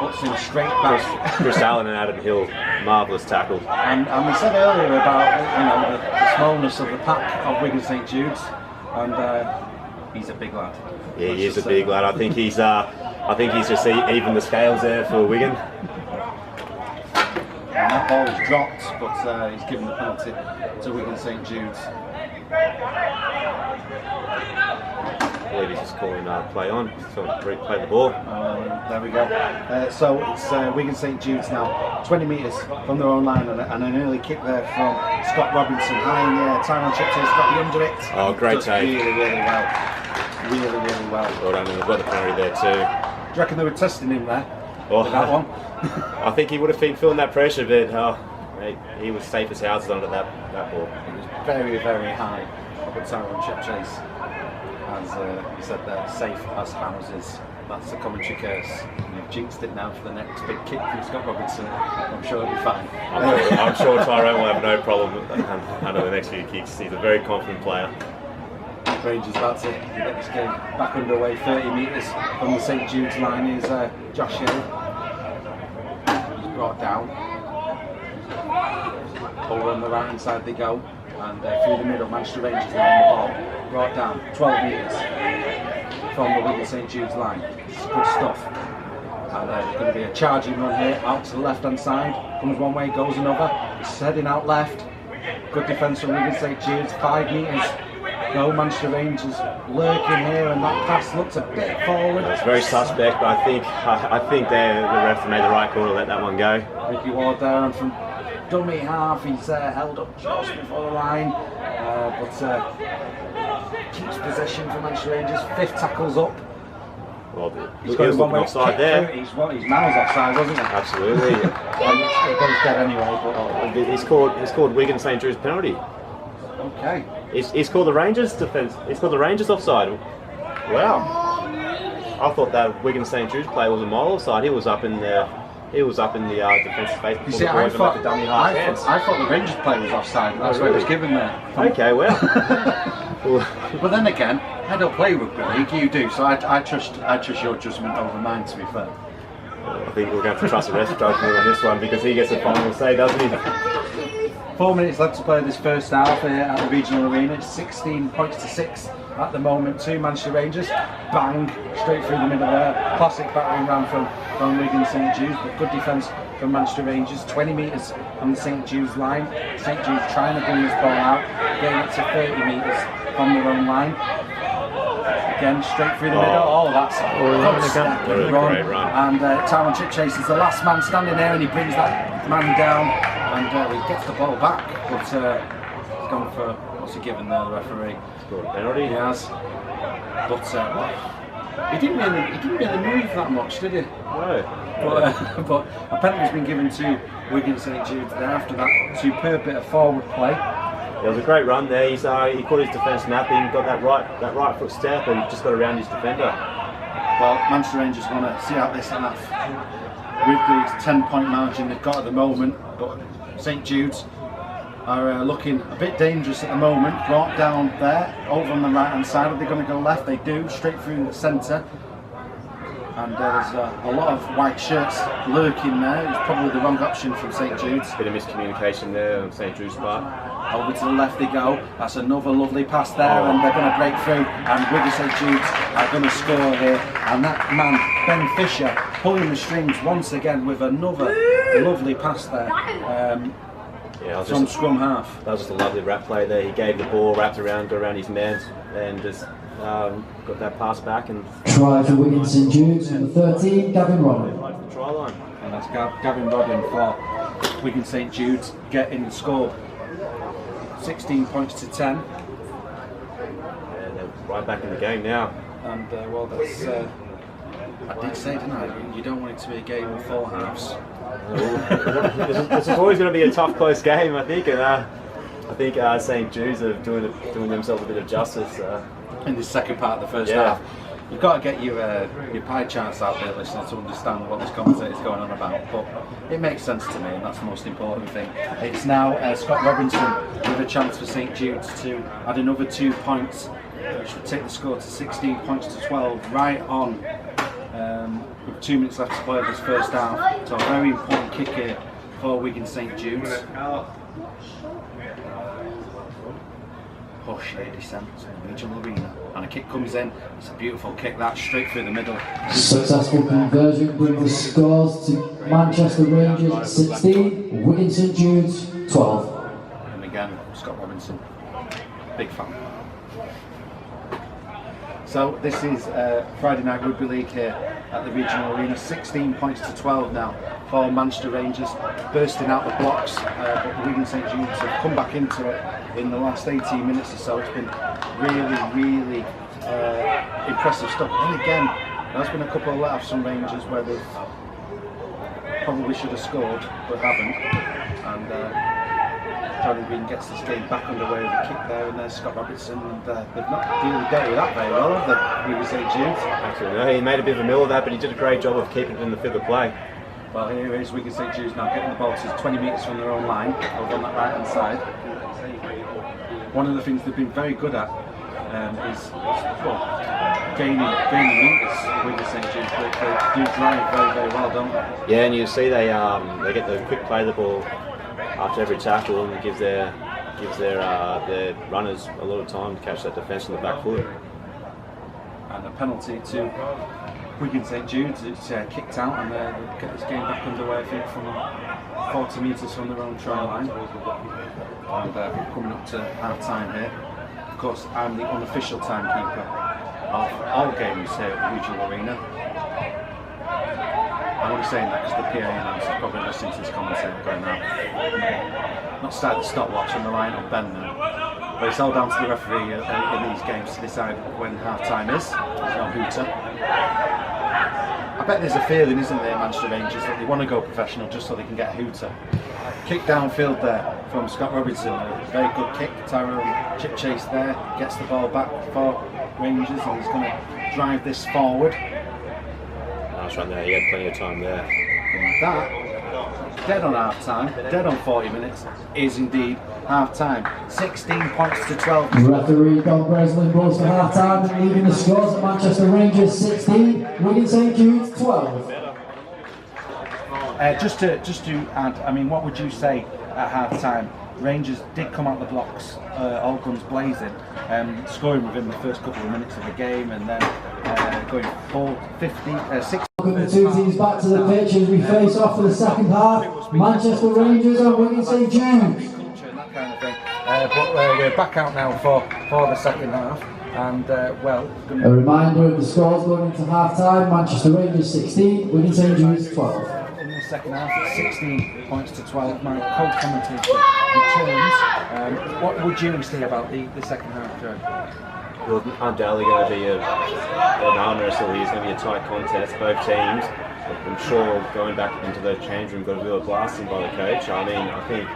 Puts him straight back. Chris Allen and Adam Hill, marvellous tackle. And we said earlier about, you know, the smallness of the pack of Wigan St Jude's, and he's a big lad. Yeah, he is a big lad. I think he's just even the scales there for Wigan. And that ball was dropped, but he's given the penalty to Wigan St Jude's. I believe he's just calling play on, so play the ball. There we go. So it's Wigan St Jude's now, 20 metres from their own line, and an early kick there from Scott Robinson. High in the air, Tyrone Chiptay's got the under it. Oh, great take. Really well. Really well. Well done, and they've got the penalty there too. Do you reckon they were testing him there? Oh, with that one? I think he would have been feeling that pressure, but he was safe as houses under that ball. It was very high up at Tyrone Chiptay's. As he said there, safe as houses. That's the commentary curse. You've jinxed it now for the next big kick from Scott Robinson. I'm sure it'll be fine. I'm sure Tyrone will have no problem under the next few kicks. He's a very confident player. Rangers about to get this game back underway. 30 metres from the St Jude's line is Josh Hill. He's brought down. Over on the right hand side they go. And through the middle, Manchester Rangers now on the ball. Brought down 12 metres from the Wigan St Jude's line. It's good stuff. And there's going to be a charging run here out to the left hand side. Comes one way, goes another. It's heading out left. Good defence from Wigan St Jude's. 5 metres. No, Manchester Rangers lurking here, and that pass looks a bit forward. It's very suspect, but I think the refs made the right call to let that one go. Ricky Ward there, and from dummy half, he's held up just before the line, but keeps possession for Manchester Rangers. 5th tackle's up. Well, he's got one way offside there. He's miles offside, wasn't he? Absolutely. It goes dead anyway. But He's called Wigan St Jude's penalty. Okay. He's called the Rangers defence. He's called the Rangers offside. Wow. I thought that Wigan St Jude's play was a mile offside. He was up in the defensive space. You see, I thought the Rangers play was offside. That's what it was given there. Okay, well. But then again, I don't play rugby league, you do, so I trust your judgment over mine, to be fair. I think we're going to have to trust the rest judgment on this one because he gets the final say, doesn't he? 4 minutes left to play this first half here at the regional arena. It's 16 points to 6 at the moment to Manchester Rangers. Bang, straight through the middle there. Classic battering ram from Wigan St Judes, but good defence from Manchester Rangers. 20 metres on the St Judes line. St Judes trying to bring this ball out, getting it to 30 metres from their own line. Again, straight through the middle. Oh, that's a great run. And Tyrone Chipchase is the last man standing there, and he brings that man down, and he gets the ball back. But he's gone for, what's he given there, the referee? Penalty. He has. But he didn't really move that much, did he? No. But a penalty's been given to Wigan St Judes there after that superb bit of forward play. It was a great run there. He caught his defence napping, got that right foot step, and just got around his defender. Well, Manchester Rangers want to see out this half with the 10-point margin they've got at the moment, but St Judes are looking a bit dangerous at the moment. Brought down there, over on the right-hand side. Are they going to go left? They do, straight through the centre. And there's a lot of white shirts lurking there. It's probably the wrong option from St Judes. Bit of miscommunication there on St Judes' part. Over to the left they go. That's another lovely pass there, and they're going to break through. And Wigan St Judes are going to score here. And that man, Ben Fisher, pulling the strings once again with another lovely pass there. From scrum half. That was just a lovely wrap play there. He gave the ball, wrapped around his man, and just got that pass back. And try for Wigan St Judes, number 13, Gavin Rodden. Right to the try line. And that's Gavin Rodden for Wigan St Judes getting the score. 16 points to 10. And they're right back in the game now. And well, that's. I did say, didn't I? You don't want it to be a game of 4 halves. This is always going to be a tough, close game, I think. And I think St Judes are doing themselves a bit of justice. In the second part of the first half. You've got to get your pie charts out there, listeners, to understand what this commentator is going on about. But it makes sense to me, and that's the most important thing. It's now Scott Robinson with a chance for St Jude's to add another 2 points, which would take the score to 16 points to 12, right on with 2 minutes left to play this first half. So a very important kick here for Wigan St Jude's. Push here, descent in the regional arena, and a kick comes in. It's a beautiful kick, that straight through the middle. Successful conversion brings the scores to Manchester Rangers 16, Wigan St Judes 12. And again, Scott Robinson, big fan. So this is Friday Night Rugby League here at the regional arena. 16 points to 12 now for Manchester Rangers, bursting out the blocks, but Wigan St Judes have come back into it in the last 18 minutes or so. It's been really impressive stuff. And again, there's been a couple of let-offs from Rangers where they probably should have scored but haven't. And Johnny Green gets this game back underway with a kick there, and there's Scott Robinson, and they've not really dealt with that very well, have they, Wigan St Judes? Actually, no, he made a bit of a mill of that, but he did a great job of keeping it in the field of play. Well, here is Wigan St Judes now getting the ball to 20 metres from their own line, over on that right-hand side. One of the things they've been very good at is gaining metres. Wigan St Judes, they do drive very well, don't they? Yeah, and you see they get the quick play of the ball after every tackle, and it gives their runners a lot of time to catch that defence on the back foot. And a penalty to Wigan St Judes. It's kicked out, and they get this game back underway, I think, from 40 metres from their own try line. And we're coming up to half time here. Of course, I'm the unofficial timekeeper of all games here at the regional arena. I'm only saying that because the PA announcer is probably listening to this commentary going out. Not started the stopwatch on the line on Ben now. But it's all down to the referee in these games to decide when half time is. There's no hooter. I bet there's a feeling, isn't there, Manchester Rangers, that they want to go professional just so they can get a hooter. Kick downfield there from Scott Robinson. A very good kick. Tyrone Chipchase there gets the ball back for Rangers, and he's going to drive this forward. Nice run there, he had plenty of time there. And that dead on half time, dead on 40 minutes, is indeed half time. 16 points to 12. Referee Don Breslin blows for half time and leaving the scores at Manchester Rangers 16, Wigan St Jude's 12. Just to add, I mean, what would you say at half time? Rangers did come out the blocks, all guns blazing, scoring within the first couple of minutes of the game, and then going 60. Welcome the two teams back to the pitch as we face off for the second half. Manchester Rangers and Wigan St Jude's. That kind of thing. But we're back out now for the second half, and well. A reminder of the scores going into half time: Manchester Rangers 16, Wigan St Jude's 12. Second half, it's 16 points to 12. My co-commentator returns. What would you say about the second half, Joe? Well, undoubtedly going to be an arm wrestle. It's going to be a tight contest, both teams. I'm sure going back into the change room got a bit of blasting by the coach. I mean, I think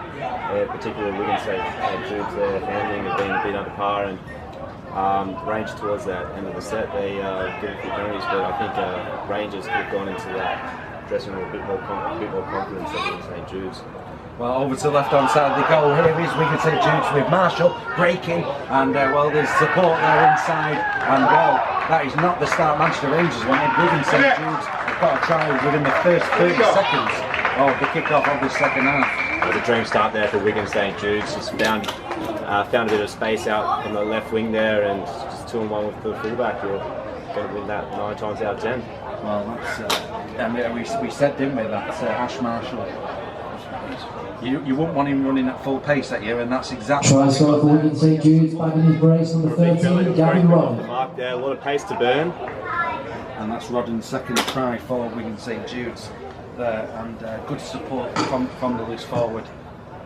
particularly Wigan St Jude's their handling have been a bit under par, and Rangers towards that end of the set they did a few penalties, but I think Rangers could have gone into that dressing room a bit more confidence than St Jude's. Well, over to the left-hand side of the goal. Here is Wigan St Jude's with Marshall breaking, and well, there's support there inside, and well, that is not the start Manchester Rangers wanted. Wigan St Jude's have got a try within the first 30 seconds of the kick-off of the second half. Well, the dream start there for Wigan St Jude's. Just found a bit of space out on the left wing there, and just 2-on-1 with the fullback. You're going to win that 9 times out of 10. Well, that's, we said, didn't we, that Ash Marshall, you wouldn't want him running at full pace at you, and that's exactly. Try score for Wigan St Jude's, bagging his brace, number 13, Gavin Rod. The mark there, a lot of pace to burn. And that's Rodden's second try for Wigan St Jude's there, and good support from the loose forward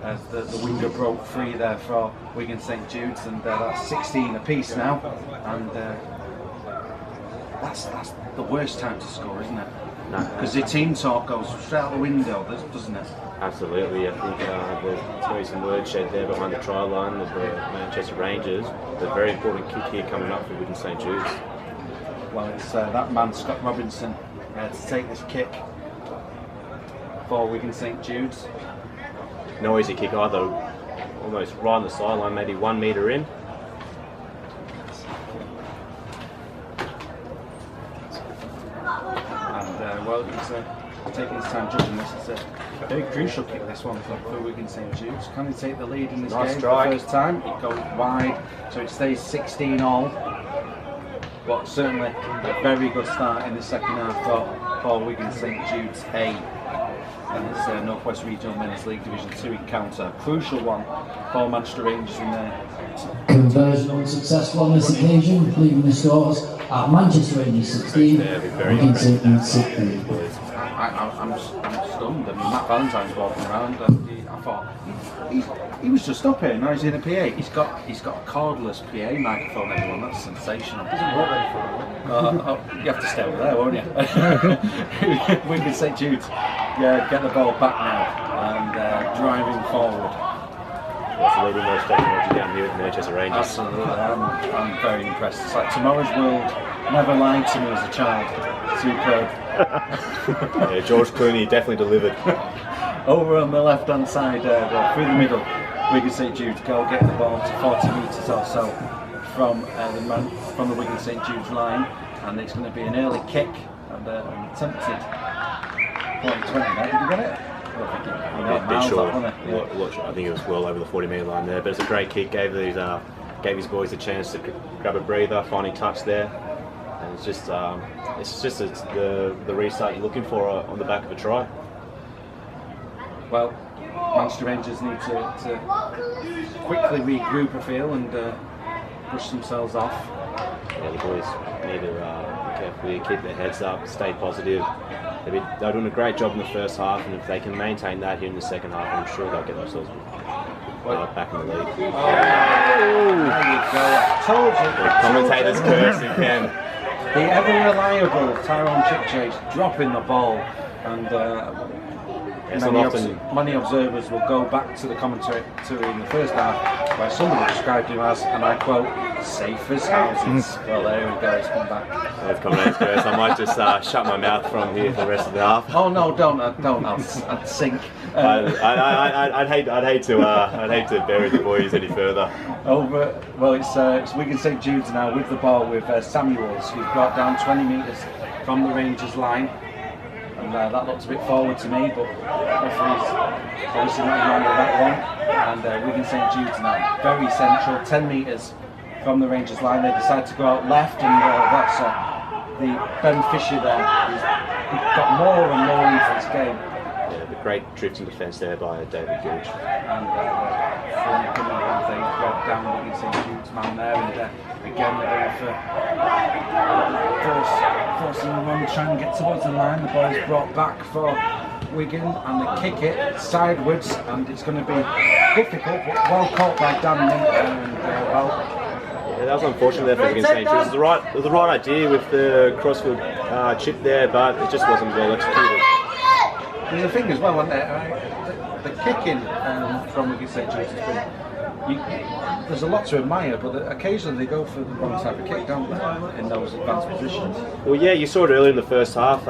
as the winger broke free there for Wigan St Jude's, and that's 16 apiece now, and that's the worst time to score, isn't it? No. Because the team talk goes straight out the window, doesn't it? Absolutely. I think there's going to be some word shed there behind the try line of the Manchester Rangers. The very important kick here coming up for Wigan St Jude's. Well, it's that man Scott Robinson to take this kick for Wigan St Jude's. No easy kick either. Almost right on the sideline, maybe 1 metre in. Well, he's taking his time judging this. It's a very crucial kick, this one for Wigan St Jude's. Can he take the lead in this game strike. for the first time? It goes wide, so it stays 16 all. But certainly a very good start in the second half for Wigan St Jude's A. And it's North West Regional Men's League Division 2 encounter. A crucial one for Manchester Rangers in there. Conversion unsuccessful on this occasion, leaving the scores at Manchester Rangers 16, Wigan St Jude's 16. I'm stunned. I mean, Matt Valentine's walking around, and I thought he was just up here. Now he's in a PA. He's got a cordless PA microphone. Everyone, that's sensational. Doesn't work very far. You have to stay over there, won't you? Wigan St Jude's get the ball back now and driving forward. That's a little more technology down here at Manchester Rangers. Absolutely, I'm very impressed. It's like tomorrow's world never lied to me as a child. Superb. Yeah, George Clooney definitely delivered. Over on the left-hand side, through the middle, Wigan St Jude's goal, getting the ball to 40 metres or so from the Wigan St Jude's line, and it's going to be an early kick and attempted 40-20 now. Did you get it? I think it was well over the 40-metre line there, but it's a great kick. Gave his boys a chance to grab a breather, finding touch there, and it's just the restart you're looking for on the back of a try. Well, Manchester Rangers need to quickly regroup, I feel, and brush themselves off. Yeah, the boys need to carefully keep their heads up, stay positive. They're doing a great job in the first half, and if they can maintain that here in the second half, I'm sure they'll get themselves back in the league. Oh, there you go. I told you. The commentators cursing again. The ever reliable Tyrone Chipchase dropping the ball, and It's not often. Many observers will go back to the commentary in the first half where somebody described him as, and I quote, safe as houses. Well, there we go, it's come back. They've come back to us. I might just shut my mouth from here for the rest of the half. Oh no, don't! I'd sink. I'd hate to bury the boys any further. It's Wigan St Judes now with the ball with Samuels, who's brought down 20 metres from the Rangers line. And that looks a bit forward to me, but referee's obviously not ignoring that one. And Wigan St Judes now, very central, 10 metres from the Rangers line. They decide to go out left, and that's the Ben Fisher there. He's got more and more into this game. Yeah, the great drifting defence there by David Gooch. And from they brought down Wigan St Judes man there, and again they're forcing a run, trying to get towards the line. The ball is brought back for Wigan, and they kick it sideways, and it's going to be difficult, but well caught by Dan Minter. Yeah, that was unfortunate there for Wigan St Judes. It was the right idea with the crossfield chip there, but it just wasn't well executed. There's a thing as well, wasn't there? The kicking from Wigan St Judes has been. There's a lot to admire, but occasionally they go for the wrong type of kick, don't they, in those advanced positions? Well, yeah, you saw it earlier in the first half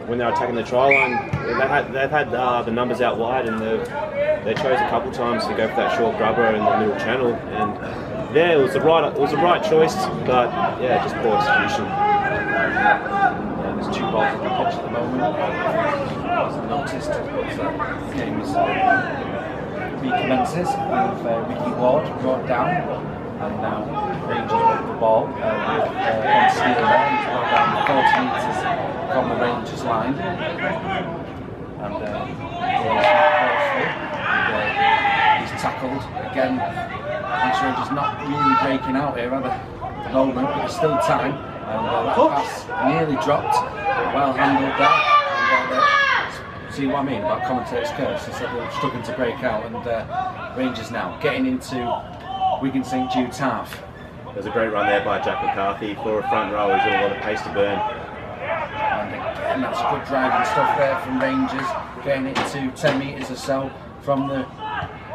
when they were attacking the try line. They've had the numbers out wide, and they chose a couple of times to go for that short grubber in the middle channel. And there, it was the right choice, but yeah, just poor execution. There's 2 balls on the pitch at the moment. As noticed, the game is recommences with Ricky Ward brought down, and now Rangers with the ball with Ben Steele there. He's brought down 40 metres from the Rangers line, and he's tackled again. Rangers not really breaking out here at the moment, but there's still time, and that pass nearly dropped, but well handled there. See what I mean about commentators' curse? He said they were struggling to break out, and Rangers now getting into Wigan St Jude's half. There's a great run there by Jack McCarthy for a front row. He's got a lot of pace to burn. And again, that's good driving stuff there from Rangers, getting it to 10 metres or so from the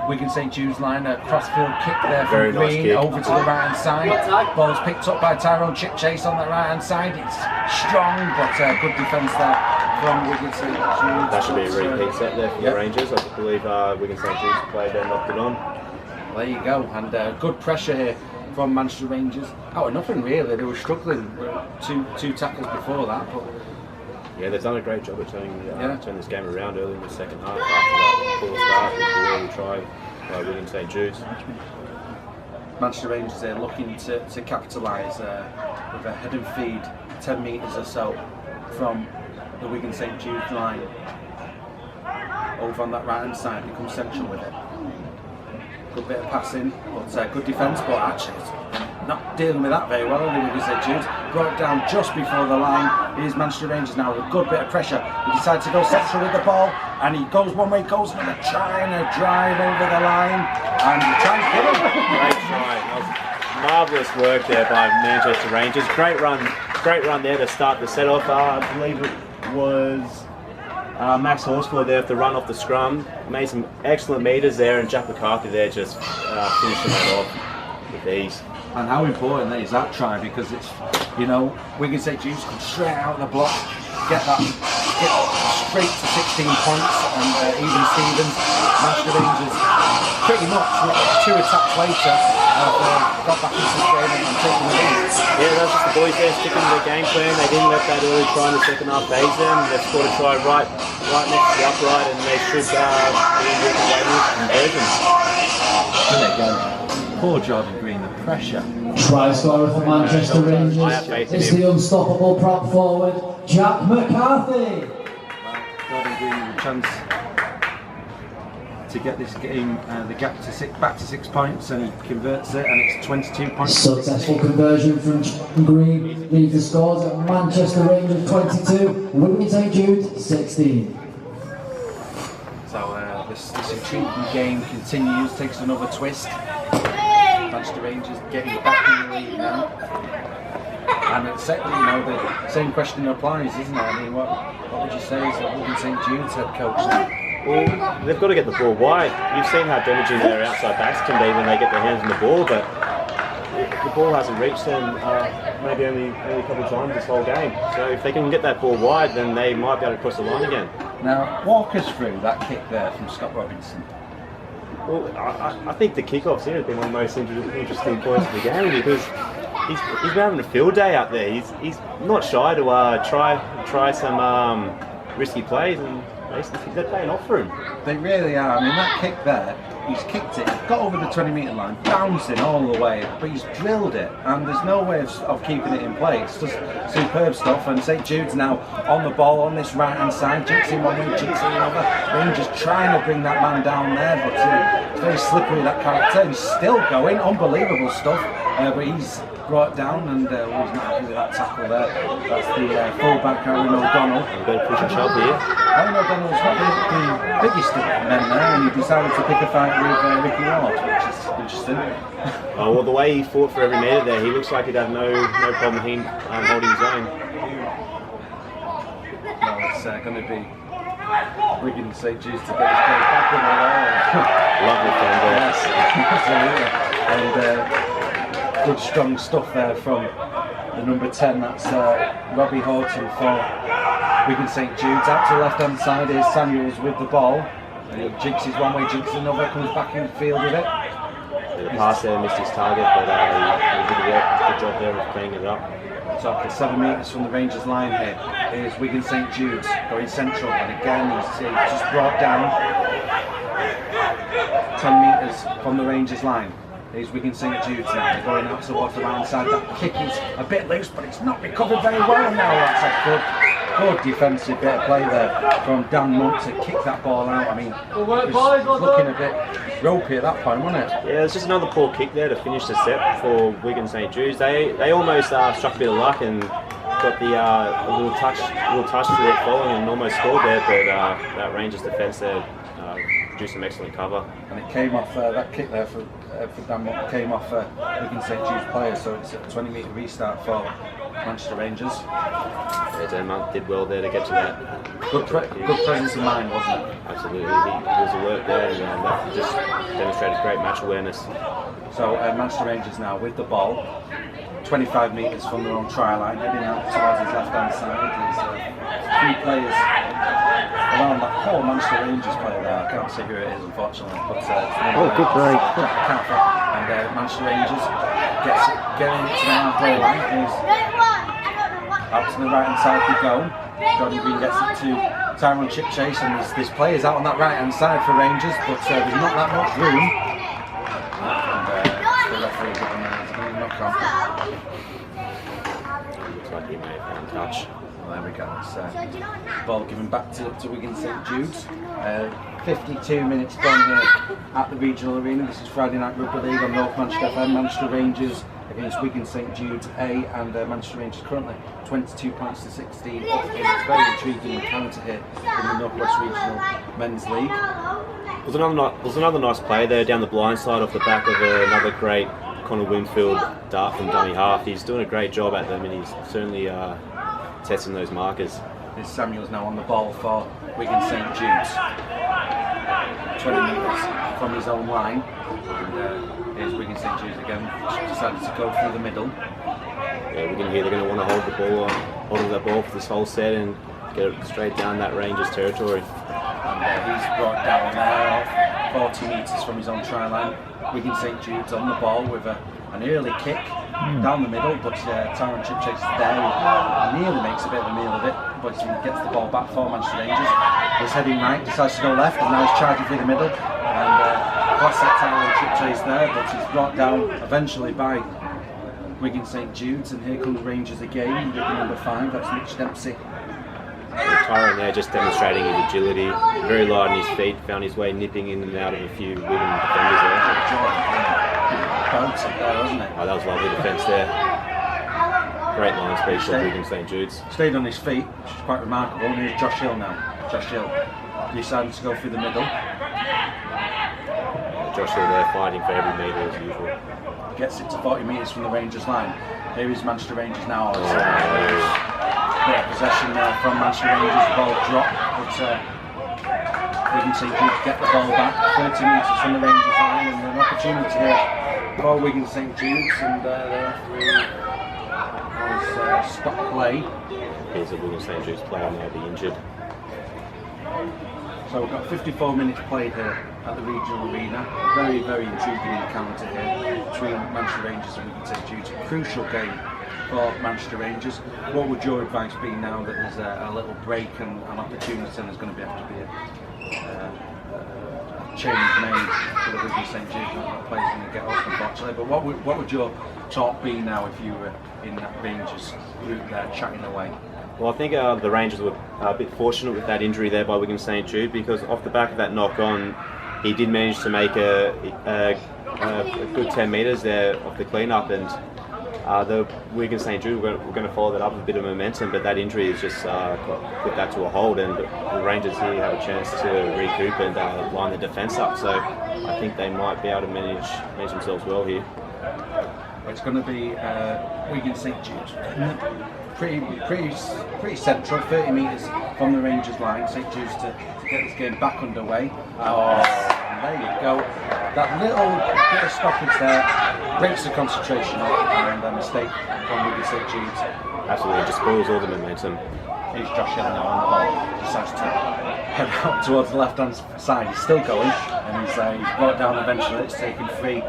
Wigan St Jude's line. A crossfield kick there from Very Green nice over to the right hand side. Ball's picked up by Tyrone Chipchase on the right hand side. It's strong, but good defence there from Wigan St Jude's. That should be a repeat set there for the Rangers. I believe Wigan St Jude's played there, knocked it on. There you go, and good pressure here from Manchester Rangers. Out of nothing really, they were struggling two tackles before that, but yeah, they've done a great job of turning this game around early in the second half after that poor start with the early try by Wigan St Jude's. Manchester Rangers are looking to capitalise with a head and feed 10 metres or so from the Wigan St Jude's line. Over on that right hand side, become central with it. Good bit of passing, but good defence, but actually not dealing with that very well. Wigan St Jude's brought it down just before the line. It is Manchester Rangers now with a good bit of pressure. He decides to go central with the ball, and he goes one way, goes another, trying to drive over the line, and he tries to get it. Great try. Marvellous work there by Manchester Rangers. Great run there to start the set off. I believe it was Max Horsford there with the run off the scrum. Made some excellent metres there, and Jack McCarthy there just finishing that off with ease. And how important is that try, because it's, Wigan St Jude's come straight out of the block, get straight to 16 points, and even Stevens, Manchester Rangers, pretty much 2 attacks later, got back into the game and taken the lead. Yeah, that's just the boys there sticking to the game plan. They didn't let that early try in the second half phase them. They've scored a try right next to the upright, and they should be walking away with conversion. There they go. Poor Jordan Green, the pressure. Try scorer for Manchester Rangers. It's the unstoppable prop forward, Jack McCarthy. Jordan Green with a chance to get this game, the gap to back to 6 points, and he converts it, and it's 22 points. Successful conversion from Green leaves the scores at Manchester Rangers 22, Wigan St Jude 16. So this intriguing game continues, takes another twist. Manchester Rangers getting back in the league now, and it's, the same question applies, isn't it? I mean, what would you say is Wigan St Jude's head coach now? Well, they've got to get the ball wide. You've seen how damaging their outside backs can be when they get their hands on the ball, but the ball hasn't reached them maybe only a couple of times this whole game. So if they can get that ball wide, then they might be able to cross the line again. Now, walk us through that kick there from Scott Robinson. Well, I think the kickoffs here have been one of the most interesting points of the game because he's been having a field day out there. He's not shy to try some risky plays, and they're paying off for him. They really are. I mean, that kick there, he's kicked it, got over the 20-metre line, bouncing all the way, but he's drilled it, and there's no way of keeping it in play. It's just superb stuff, and St Jude's now on the ball on this right-hand side, jinxing one way, jinxing another. Rangers trying to bring that man down there, but it's very slippery, that character. He's still going, unbelievable stuff, but he's brought down, and he's not happy with that tackle there. That's the full-back Aaron O'Donnell. A bit of push and shove here. Aaron O'Donnell's not the biggest of men there, and he decided to pick a fight with Ricky Ward, which is interesting. Oh, well, the way he fought for every metre there, he looks like he'd have no problem holding his own. Well, it's going to be Wigan St Jude's to get his play back in there. Lovely thing there. Yes, absolutely. And good strong stuff there from the number 10, that's Robbie Horton for Wigan St Jude's. Out to the left hand side is Samuels with the ball. He jigs his one way, jigs another, comes back in the field with it. The pass there missed his target, but he did a good job there of cleaning it up. So after 7 metres from the Rangers line here, here's Wigan St Jude's going central, and again he's just brought down 10 metres from the Rangers line. Here's Wigan St Jude's now, they're going out towards the right side. That kick is a bit loose, but it's not recovered very well now. That's a good defensive bit of play there from Dan Monk to kick that ball out. I mean, it was looking a bit ropey at that point, wasn't it? Yeah, it's just another poor kick there to finish the set for Wigan St Jude's. They almost struck a bit of luck and got the a little touch to it following and almost scored there, but that Rangers defence there produced some excellent cover. And it came off that kick there for Dan Monk came off Wigan St Jude's player, so it's a 20-metre restart for Manchester Rangers. Yeah, Dan Monk did well there to get to that. Good presence of mind, wasn't it? Absolutely, he was alert there, and that just demonstrated great match awareness. So Manchester Rangers now with the ball, 25 metres from their own try line, heading out towards his left-hand side. There's 3 players around that whole Manchester Rangers player there. I can't see who it is, unfortunately, but good break. And Manchester Rangers getting it to the halfway line. Out to the right-hand side they go. Jordan Green gets it to Tyrone Chipchase, and there's players out on that right-hand side for Rangers, but there's not that much room. And the referee giving a knock on. Looks like he may have found touch. Well, there we go. It's ball given back to Wigan St Jude's. 52 minutes gone here at the regional arena. This is Friday Night Rugby League on North Manchester FM. Manchester Rangers against Wigan St Jude's A, and Manchester Rangers currently 22 points to 16. It's very intriguing encounter here in the North West Regional Men's League. There's another nice play there down the blind side off the back of another great Connor Winfield dart from dummy half. He's doing a great job at them, and he's certainly testing those markers. This Samuels now on the ball for Wigan St Jude's. 20 metres from his own line. And here's Wigan St Jude's again, decided to go through the middle. Yeah, Wigan here, they're going to want to hold the ball, hold that ball for this whole set and get it straight down that Rangers territory. And he's brought down there 40 metres from his own try line. Wigan St Jude's on the ball with an early kick down the middle, but Tyrone Chipchase is there. He nearly makes a bit of a meal of it, but he gets the ball back for Manchester Rangers. He's heading right, decides to go left, and now he's charging through the middle. And classic Tyrone Chipchase there, but he's brought down eventually by Wigan St Jude's, and here comes Rangers again with number 5, that's Mitch Dempsey. Tyrone there just demonstrating his agility, very light on his feet, found his way nipping in and out of a few Wigan defenders there. Bounce it there, wasn't it? Oh, that was lovely defence there. Great line speed for Wigan St Jude's. Stayed on his feet, which is quite remarkable. And here's Josh Hill now. Josh Hill decided to go through the middle. Josh Hill there fighting for every metre as usual. Gets it to 40 metres from the Rangers line. Here is Manchester Rangers now. Bit of possession there from Manchester Rangers. The ball dropped, but Wigan St Jude get the ball back 30 metres from the Rangers line, and an opportunity here for Wigan St Jude's, and the referee has stopped play. Here's a Wigan St Jude's player may be injured. So we've got 54 minutes played here at the regional arena. Very, very intriguing encounter here between Manchester Rangers and Wigan St Jude's. Crucial game for Manchester Rangers. What would your advice be now that there's a little break and an opportunity, and there's going to have to be a change made for the Wigan St Jude's? Not players going to get off, unfortunately. But what would your talk be now if you were in that Rangers group there chatting away? Well, I think the Rangers were a bit fortunate with that injury there by Wigan St Jude, because off the back of that knock on, he did manage to make a good 10 metres there off the clean-up, and the Wigan St Jude were going to follow that up with a bit of momentum, but that injury has just put that to a hold, and the Rangers here have a chance to recoup and line the defence up. So I think they might be able to manage themselves well here. It's going to be Wigan St Jude. Pretty central, 30 metres from the Rangers line. St Jude's to get this game back underway. Oh, and there you go. That little bit of stoppage there breaks the concentration up, and a mistake from Wigan St Jude's. Absolutely, it just spoils all the momentum. Here's Josh Young now on the ball. Decides to head out towards the left-hand side. He's still going, and he's brought down eventually. It's taken free.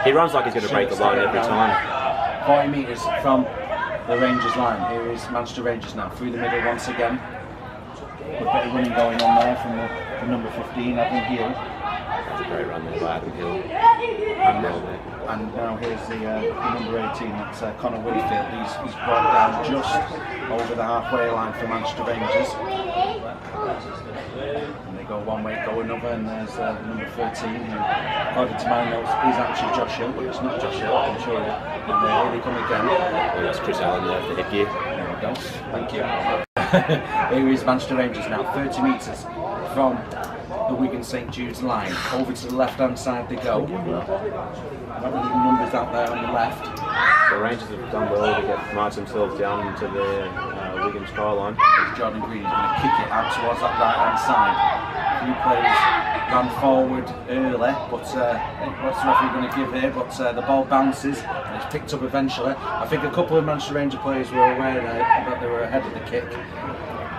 He runs like he's going to break the line every time. 40 metres from the Rangers line. Here is Manchester Rangers now through the middle once again. A bit of running going on there from the number 15, Adam Hill. That's a great run there by Adam Hill. And now here's the number 18, that's Connor Whitfield. He's brought down just over the halfway line for Manchester Rangers. And they go one way, go another, and there's the number 13, who, according to my notes, is actually Josh Hill, but it's not Josh Hill, I can show you. And here they come again. Well, that's Chris Allen there for the headgear. There we go, thank you. Here is Manchester Rangers now, 30 metres from the Wigan St Jude's line. Over to the left-hand side they go. Not many numbers out there on the left. The Rangers have done well to get march themselves down into the Wigan try line. Jordan Green is going to kick it out towards that right-hand side. A few players ran forward early, but what's the referee going to give here? But the ball bounces and it's picked up eventually. I think a couple of Manchester Rangers players were aware that they were ahead of the kick.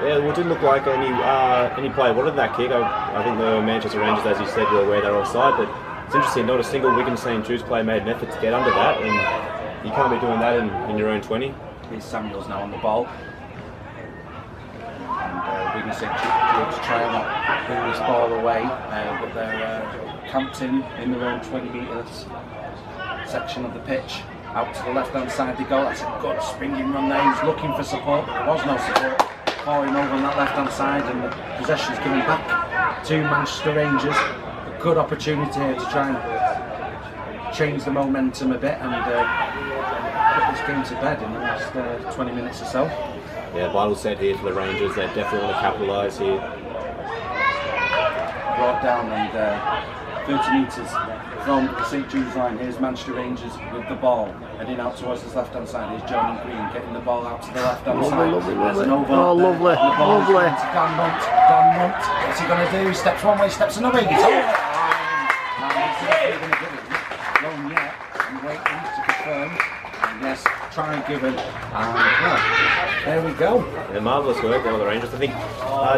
Yeah, well, it didn't look like any player wanted that kick. I think the Manchester Rangers, as you said, were aware they're offside, but it's interesting, not a single Wigan St Jude's player made an effort to get under that, and you can't be doing that in your own 20. Here's Samuels now on the ball. And Wigan St Jude's trying to bring this ball away, but they're camped in their own 20 metres section of the pitch. Out to the left-hand side they go. That's a good springing run there. He was looking for support, but there was no support for him over on that left-hand side, and the possession's given back to Manchester Rangers. A good opportunity here to try and change the momentum a bit and put this game to bed in the last 20 minutes or so. Yeah, vital set here for the Rangers. They definitely want to capitalise here. Brought down and 30 metres from the St Jude's line. Here's Manchester Rangers with the ball heading out towards his left-hand side. Here's Jordan Green getting the ball out to the left-hand side. Lovely. There's an overlap Oh, there. lovely, And the ball is lovely. going to Dan Munt. What's he going to do? He steps one way, steps another. He gets over the line. And he's going to give it long yet. And waiting to confirm. And yes, try and give him. And well, there we go. Yeah, marvellous work there by the Rangers. I think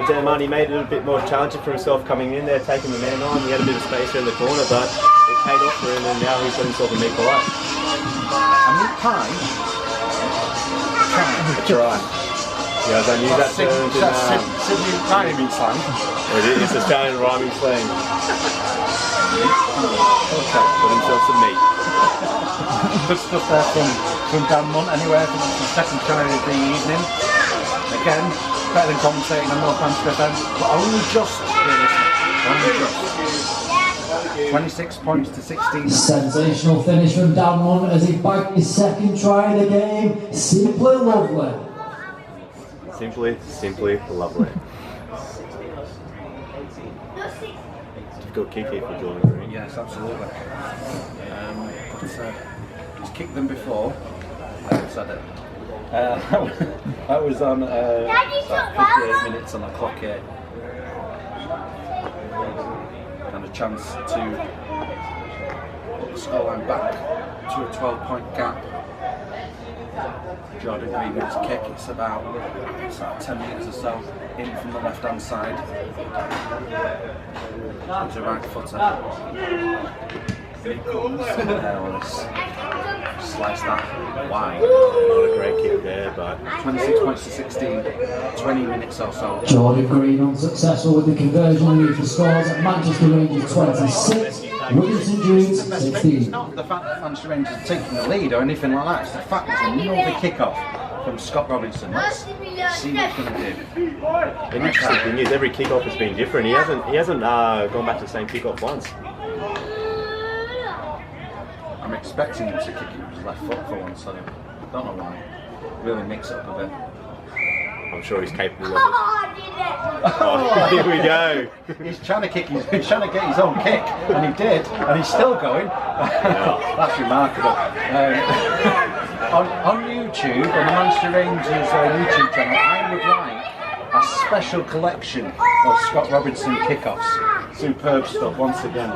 Demani made it a bit more challenging for himself coming in there, taking the man on. He had a bit of space there in the corner, but it paid off for him, and now he's got himself a meat pie. A meat pie? That's right. Yeah, I don't use that term in Sydney rhyming slang. it's Australian rhyming slang. Got himself some meat. Good stuff there from Dan Munt anyway for the second try of the evening. Again, better than commentating on North Manchester FM, but only just, only just. 26 points to 16. Sensational finish from Dan Munt as he bagged his second try of the game. Simply lovely. Simply lovely. Difficult kick here for Jordan Green. Yes, absolutely. But he's kicked them before. I haven't said it. That was on 58 minutes on the clock here. chance to put the scoreline back to a 12-point gap. Jordan Green with his kick, it's about 10 metres or so in from the left-hand side. It's a right footer. Here it comes. Slice that wide. Not a great kick there, but 26 points to 16, 20 minutes or so. Jordan Green unsuccessful with the conversion lead for scores at Manchester Rangers 26, Wigan St Judes It's 16. not the fact that Manchester Rangers are taking the lead or anything like that, it's the fact there's another kick-off from Scott Robinson. Let's see what he's going to do. the interesting thing is every kick-off has been different. He hasn't gone back to the same kick-off once. I'm expecting him to kick it with his left foot for once, I don't know why. Really mix it up a bit. I'm sure he's capable of it. Oh, here we go. He's trying to get his own kick, and he did, and he's still going. That's remarkable. On YouTube, on the Manchester Rangers YouTube channel, I would like a special collection of Scott Robinson kickoffs. Superb stuff once again.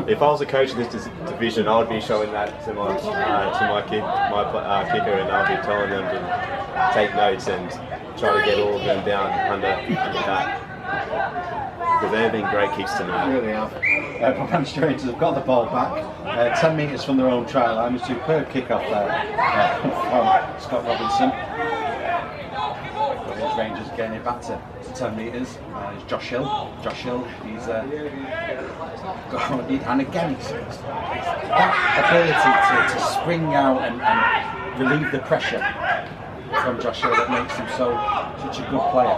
If I was a coach in this division, I would be showing that to my kicker, and I'd be telling them to take notes and try to get all of them down under that. Because they've been great kicks tonight. They really have. But Manchester Rangers have got the ball back, 10 metres from their own try line. A superb kick-off there from Scott Robinson. Rangers getting it back to 10 metres. It's Josh Hill. Josh Hill, he's and again, it's that ability to spring out and relieve the pressure from Josh Hill that makes him such a good player.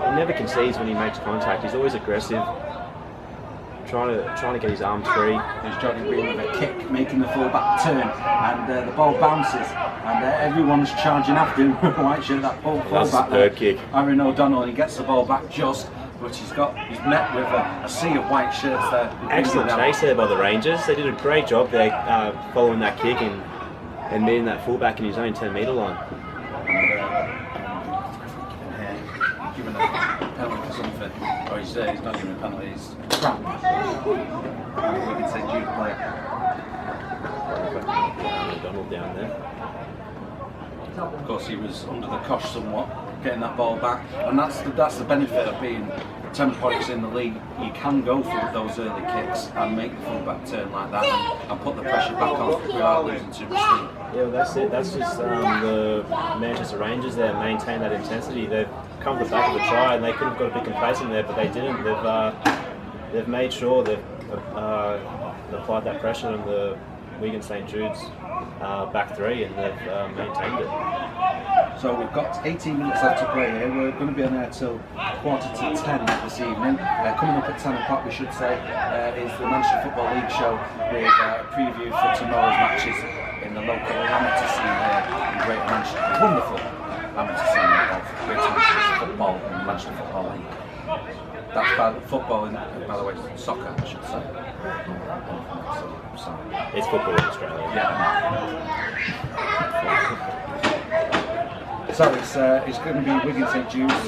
He never concedes when he makes contact. He's always aggressive, trying to get his arms free. There's Jordan Green with a kick, making the full-back turn, and the ball bounces, and everyone's charging after him. White shirt, that full-back. That's a third kick. Aaron O'Donnell, and he gets the ball back just, but he's met with a sea of white shirts there. Excellent chase there by the Rangers. They did a great job there following that kick and meeting that full-back in his own 10-metre line. Given a penalty for something, or he's not giving a penalty, he's crap. We can say Jude player. Donald down there. Of course, he was under the cosh somewhat, getting that ball back, and that's the benefit of being 10 points in the league. You can go for those early kicks and make the full-back turn like that and put the pressure back on without losing too much steam. Yeah, well, that's it. That's just the Manchester Rangers there maintain that intensity. They've come to the back of the try and they could have got a bit complacent there, but they didn't. They've made sure they've applied that pressure on the Wigan St Judes back three, and they've maintained it. So we've got 18 minutes left to play here. We're going to be on there till 10:15 this evening. Coming up at 10 o'clock, we should say, is the Manchester Football League show with a preview for tomorrow's matches in the local amateur scene here in Greater Manchester. Wonderful amateur scene of Greater Manchester football and Manchester Football League. That's by football, by the way, soccer, I should say. It's football in Australia. Yeah. So it's going to be Wigan St Judes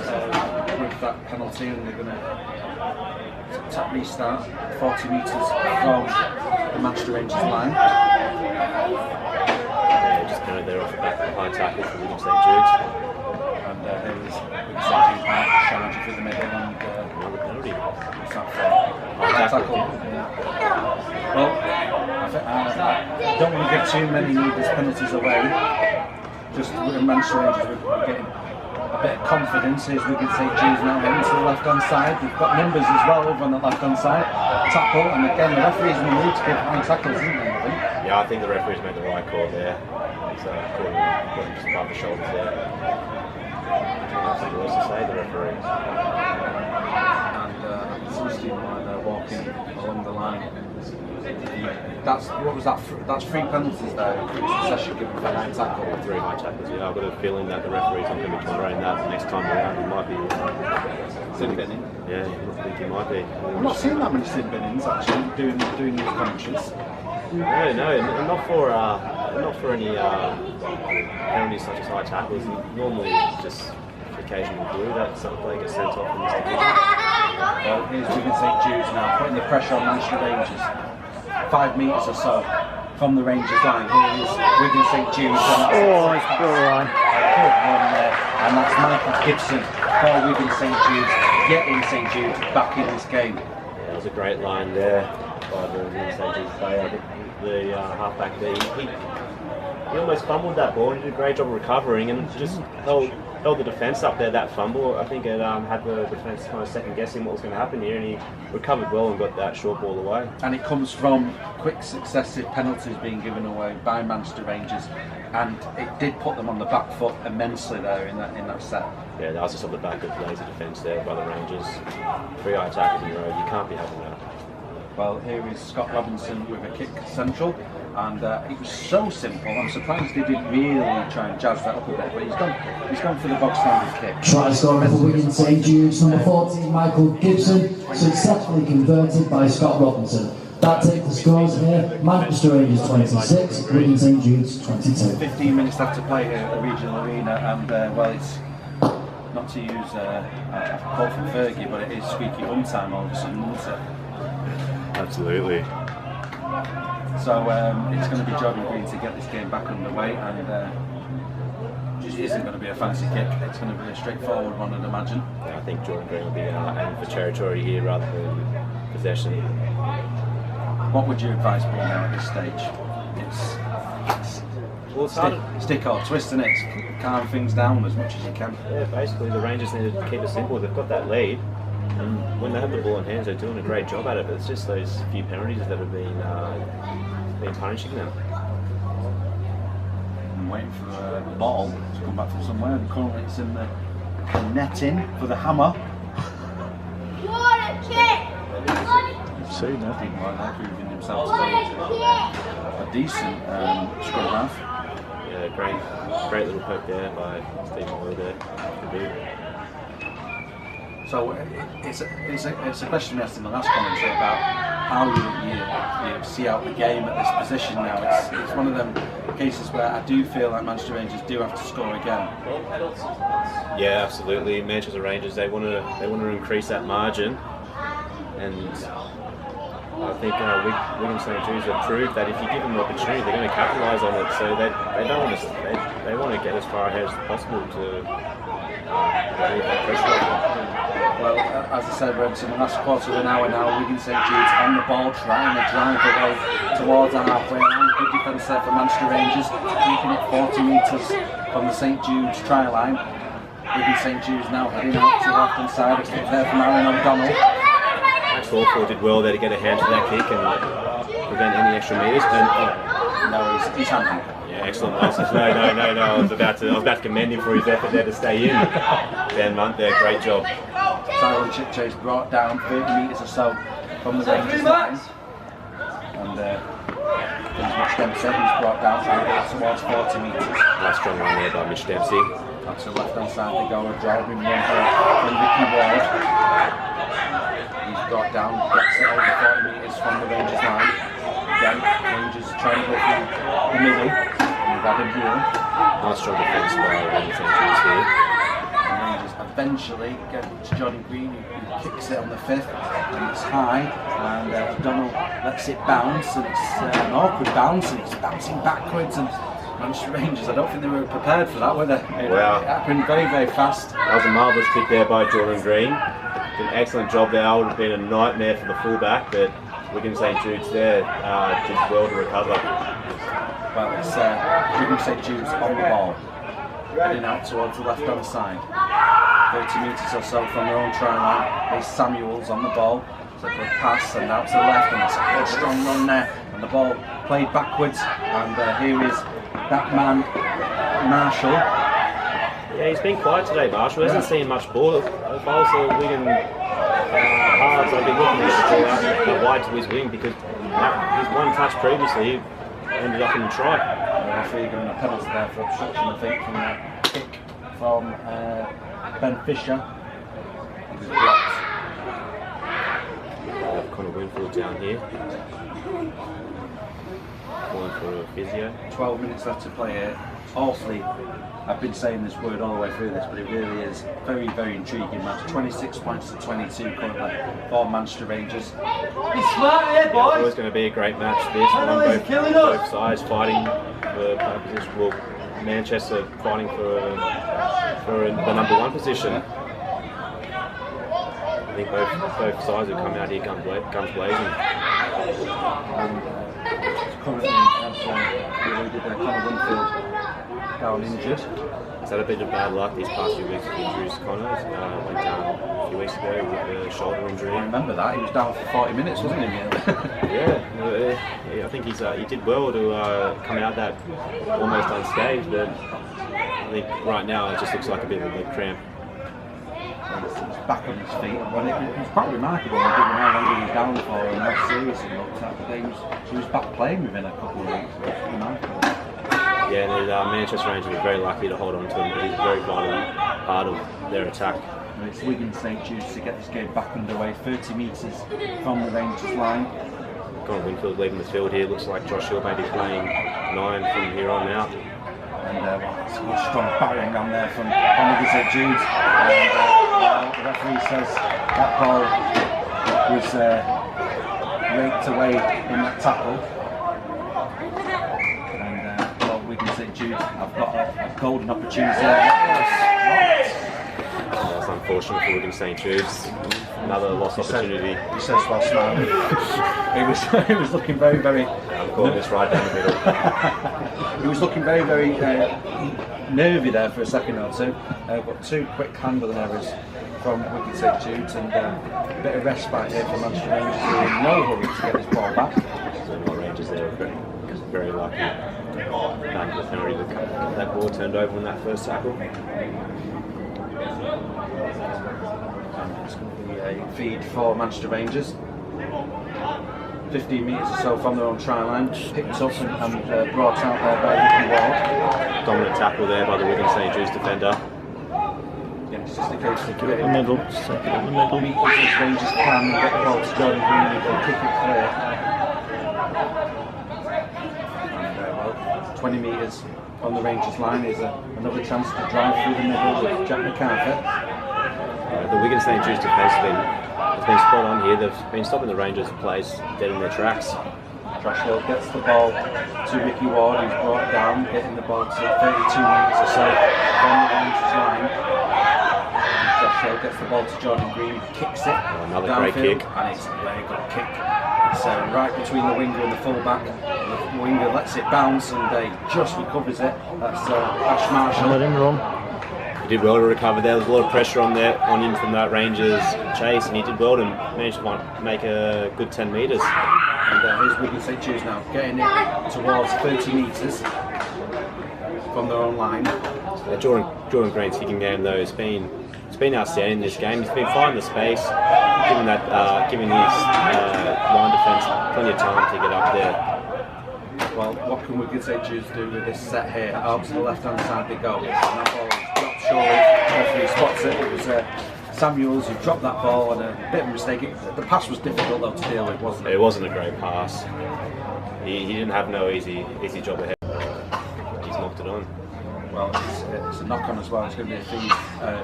with that penalty, and they're going to tap restart 40 metres from the Manchester Rangers line. Yeah, just kind of there off the back of the high tackle for Wigan St Judes. And there's Wigan St Judes now charging through the middle, and Another penalty. what's that for? High tackle. Yeah. Well, I don't want to give too many needless penalties away. Just with Manchester Rangers, we're getting a bit of confidence. Here's Wigan St Judes now heading to the left-hand side. We've got numbers as well over on the left-hand side. Tackle, and again the referee's in the mood to give high tackles, isn't he? Yeah, I think the referee's made the right call there. So caught him just above the shoulders there. Nothing else to say, the referee. And Celestine Wine walking along the line. That's three penalties there. Succession given for high tackle. Three high tackles. Yeah, I've got a feeling that the referee's not going to be tolerating that the next time around. He might be sin binning. Yeah, I think he might be. I'm not seeing that many sin binnings actually doing these commentaries. No, not for any penalties such as high tackles. Normally, it's just occasional blue that some player gets sent off in this division. Well, here's Wigan St Judes now, putting the pressure on Manchester Rangers. 5 metres or so from the Rangers line. Here is Wigan St Judes. Oh, it's borderline. Good one there. And that's Michael Gibson for Wigan St Judes, getting St Judes back in this game. Yeah, it was a great line there by the St Judes player. I think the halfback there, he almost fumbled that ball. He did a great job of recovering and just held the defence up there, that fumble. I think it had the defence kind of second guessing what was going to happen here, and he recovered well and got that short ball away. And it comes from quick successive penalties being given away by Manchester Rangers, and it did put them on the back foot immensely there in that set. Yeah, that was just on the back of lazy defence there by the Rangers. 3 high tackles in a row, you can't be having that. Well, here is Scott Robinson with a kick central, and it was so simple. I'm surprised they didn't really try and jazz that up a bit, but he's gone for the box standard kick. Try scoring for Wigan St Judes, number 14 Michael Gibson, successfully converted by Scott Robinson. That takes the scores here: Manchester Rangers 26, Wigan St Judes 22. 15 minutes left to play here at the regional arena, and well, it's not to use a quote from Fergie, but it is squeaky bum time all of a sudden, isn't it? Absolutely. So it's going to be Jordan Green to get this game back underway, and it isn't going to be a fancy kick. It's going to be a straightforward one, I'd imagine. Yeah, I think Jordan Green will be aiming for territory here rather than possession. What would you advise being now at this stage? It's stick or twist, and it's calm things down as much as you can. Yeah, basically the Rangers need to keep it simple. They've got that lead, and when they have the ball in hands, they're doing a great job at it. But it's just those few penalties that have been punishing them. I'm waiting for the ball to come back from somewhere, and currently it's in the netting for the hammer. What a kick! You've seen that. Didn't like that, proving himself to be a decent scrum half. Yeah, great little poke there by Stephen Boy there. So it's a question we asked in the last commentary about how you see out the game at this position now. It's one of them cases where I do feel like Manchester Rangers do have to score again. Yeah, absolutely. Manchester Rangers, they want to increase that margin, and I think Wigan St Judes have proved that if you give them the opportunity, they're going to capitalise on it. So they want to get as far ahead as possible to relieve that pressure. Well, as I said, we're into the last quarter of an hour now. Wigan St Judes on the ball, trying to drive away towards the halfway line. Good defence there for Manchester Rangers, keeping it 40 metres from the St Judes try line. Wigan St Judes now heading out to the left hand side. A kick there from Aaron O'Donnell. Max Hawthorne did well there to get a hand to that kick and prevent any extra metres. No, he's handing. Yeah, excellent. No. I was about to commend him for his effort there to stay in. Dan Munt there, great job. Tyron Chipchase brought down 30 metres or so from the Rangers line. And Mitch Dempsey, who's brought down towards 40 metres. Nice strong run there by Mitch Dempsey. That's the left hand side they go, a driving one from Ricky Ward. He's brought down, gets it over 40 metres from the Rangers line. Again, Rangers trying to go through the middle with Adam Hill. Nice strong defence by Wigan St Judes here. And Rangers eventually get to Jordan Green, who kicks it on the fifth, and it's high, and O'Donnell lets it bounce, and it's an awkward bounce, and it's bouncing backwards, and Manchester Rangers, I don't think they were prepared for that, were they? Wow. It happened very, very fast. That was a marvellous kick there by Jordan Green. Did an excellent job there. It would have been a nightmare for the fullback, but Wigan St Judes there did well to recover. Well, it's Wigan St Judes on the ball, heading out towards the left-hand side. 30 metres or so from their own try line. There's Samuels on the ball. It's a good pass and out to the left, and it's a good strong run there. And the ball played backwards, and here is that man, Marshall. Yeah, he's been quiet today, Marshall. He hasn't seen much ball. If I was the Wigan halves, I'd be looking at the wide to his wing, because his one touch previously ended up in the try. I feel you're going to penalty there for obstruction, I think, from a kick from Ben Fisher. He was blocked. Connor Winfield down here. Calling for a physio. 12 minutes left to play here. Awfully, I've been saying this word all the way through this, but it really is very, very intriguing match. 26 points to 22 currently for Manchester Rangers. It's smart here, It's boys! always going to be a great match. This one, both sides fighting for position. Well, Manchester fighting for the number 1 position. I think both sides have come out here guns blazing. Currently, Connor Winfield down injured. He's had a bit of bad luck these past few weeks with injuries. Connor went down a few weeks ago with a shoulder injury. I remember that, he was down for 40 minutes, wasn't he? Yeah, I think he did well to come out that almost unscathed, but I think right now it just looks like a bit of a leg cramp. He's back on his feet. Well, it was quite remarkable given how long he was down for and how serious he looked at. But he was back playing within a couple of weeks. It was remarkable. Yeah, and the Manchester Rangers were very lucky to hold on to him, but he's a very vital part of their attack. And it's Wigan St Judes to get this game back underway, 30 metres from the Rangers line. Connor Winfield leaving the field here. Looks like Josh Hill may be playing 9 from here on out. And it's a good strong battering ram there from Wigan St Judes. The referee says that ball was raked away in that tackle. Wigan St Judes have got a golden opportunity. That's unfortunate for Wigan St Judes. Another lost opportunity. He says while smiling. He was looking very, very. I'm calling this right down the middle. He was looking very, very nervy there for a second or two. But 2 quick handling errors from Wigan St Judes and a bit of respite here for Manchester Rangers, who are in no hurry to get this ball back. So my Rangers there are very lucky. Back to the penalty, that ball turned over on that first tackle. And it's going to be a feed for Manchester Rangers. 15 metres or so from their own try line, picked up and brought out there by Ricky Ward. Dominant tackle there by the Wigan St Judes defender. Yeah, it's just a case of Get it in the middle, stick it in the middle. meet as Rangers can and get the ball to Jordan Green and kick it clear. 20 metres on the Rangers line is another chance to drive through the middle with Jack McCarthy. The Wigan St Judes defence has been spot on here. They've been stopping the Rangers' plays dead in their tracks. Josh Hill gets the ball to Ricky Ward, who's brought down, getting the ball to 32 metres or so from the Rangers line. And Josh Hill gets the ball to Jordan Green, kicks it Another downfield, great kick. and it's a very good kick. It's right between the winger and the fullback. The winger lets it bounce and just recovers it. That's Ash Marshall. Let him run. He did well to recover there. There was a lot of pressure on him from that Rangers chase, and he did well to manage to make a good 10 metres. And here's Wigan St Judes now, getting it towards 30 metres from their own line. Jordan Green's kicking game though has been outstanding in this game. He's been finding the space, giving his line defence plenty of time to get up there. Well, what can Wigan St Judes do with this set here? Out to the left-hand side they go. And that ball is dropped short. Referee spots it. It was Samuels who dropped that ball, and a bit of a mistake. The pass was difficult though to deal with, wasn't it? It wasn't a great pass. He didn't have no easy job ahead. He's knocked it on. Well, it's a knock-on as well. It's going to be a feed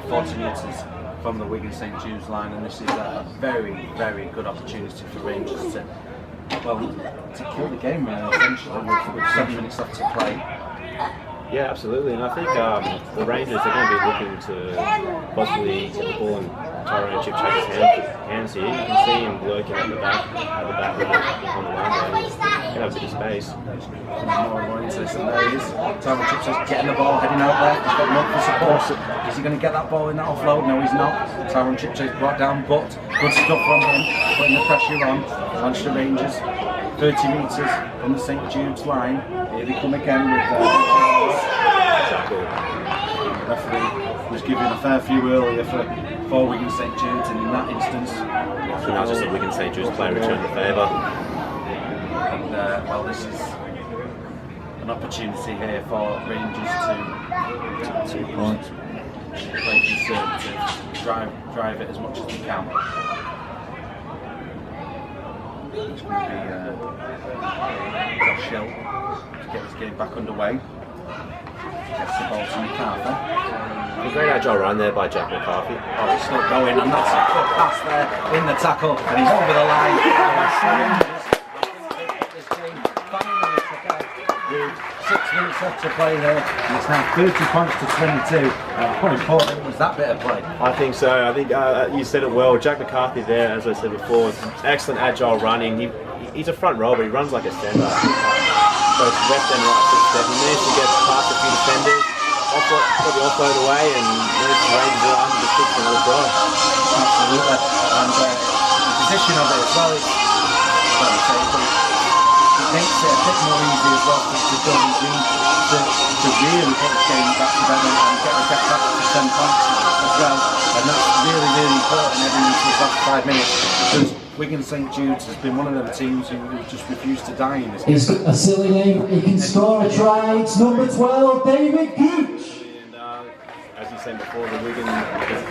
40 metres from the Wigan St Judes line, and this is a very, very good opportunity for Rangers to kill the game essentially with 7 minutes left to play. Yeah, absolutely, and I think the Rangers are going to be looking to possibly get the ball in Tyrone Chipchase's hands here. You can see him lurking at the back with it on the line there. He's going to have a bit of space. More into this, and there he is. Tyrone Chipchase getting the ball, heading out there. He's got no for support. Is he going to get that ball in that offload? No, he's not. Tyrone Chipchase brought down, but good stuff from him, putting the pressure on. Manchester Rangers, 30 metres from the St Jude's line. Here they come again with the referee was given a fair few earlier for Wigan St Jude's, and in that instance, So now just a Wigan St Jude's player returning the favour. and well, this is an opportunity here for Rangers to 2 points. play conservative, drive it as much as they can. It's going to be Josh Hill to get this game back underway. Gets the ball to McCarthy. A great agile run there by Jack McCarthy. Oh, he's still going, and that's a good pass there in the tackle, and he's over the line. This game finally took out with 6 minutes left to play here, and it's now 30 points to 22. How important was that bit of play? I think so. I think you said it well. Jack McCarthy there, as I said before, excellent agile running. He's a front rower, but he runs like a centre. Both left and right foot step. He managed to get past a few defenders, got the offload away, and managed to range it under the six and another try. Absolutely. And the position of it as well, it makes it a bit more easy as well for Jordan Green to really put this game back together and get back to 10 points as well. And that's really, really important heading into the last 5 minutes, because Wigan St Judes has been one of them teams who just refused to die in this game. He's got a silly name, he can score a try, it's number 12, David Gooch. And as you said before, the Wigan,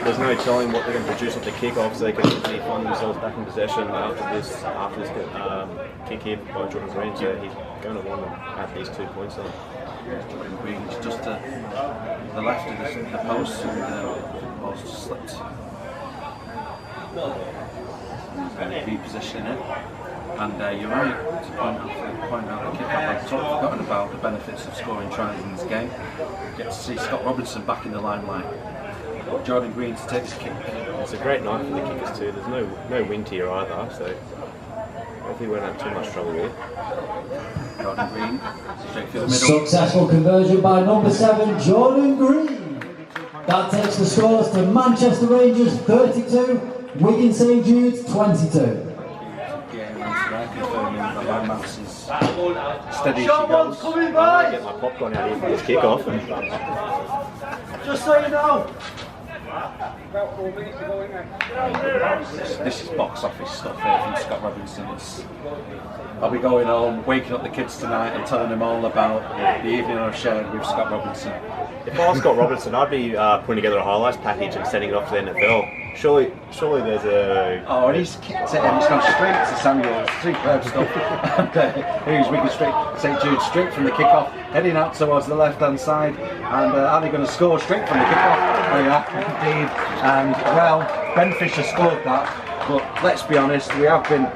there's no telling what they're going to produce at the kick-off, so they could easily find themselves back in possession after this kick here by Jordan Green. So he's going to want at least 2 points on. Jordan Green is just to the left of the post, and the ball's just slipped. Repositioning it, and you're right to point out the kick-off. I've sort of forgotten about the benefits of scoring tries in this game. Get to see Scott Robinson back in the limelight. Jordan Green to take the kick. It's a great night for the kickers too. There's no wind here either, so hopefully we won't have too much trouble here. Jordan Green straight through the middle. Successful conversion by number 7, Jordan Green. That takes the scores to Manchester Rangers 32. Wigan St Judes 22. Steady as she goes. I'm going to get my popcorn out here for this kick-off. Just so you know. This is box office stuff here from Scott Robinson. I'll be going home, waking up the kids tonight and telling them all about the evening I've shared with Scott Robinson. If I was Scott Robinson, I'd be putting together a highlights package and sending it off to the NFL. Surely there's a... Oh, and he's kicked it and he's gone straight to Samuel. Superb stuff. And here's Wigan St Jude straight from the kick-off, heading out towards the left-hand side. And are they going to score straight from the kick-off? They are, indeed. And, well, Ben Fisher scored that. But let's be honest, we have been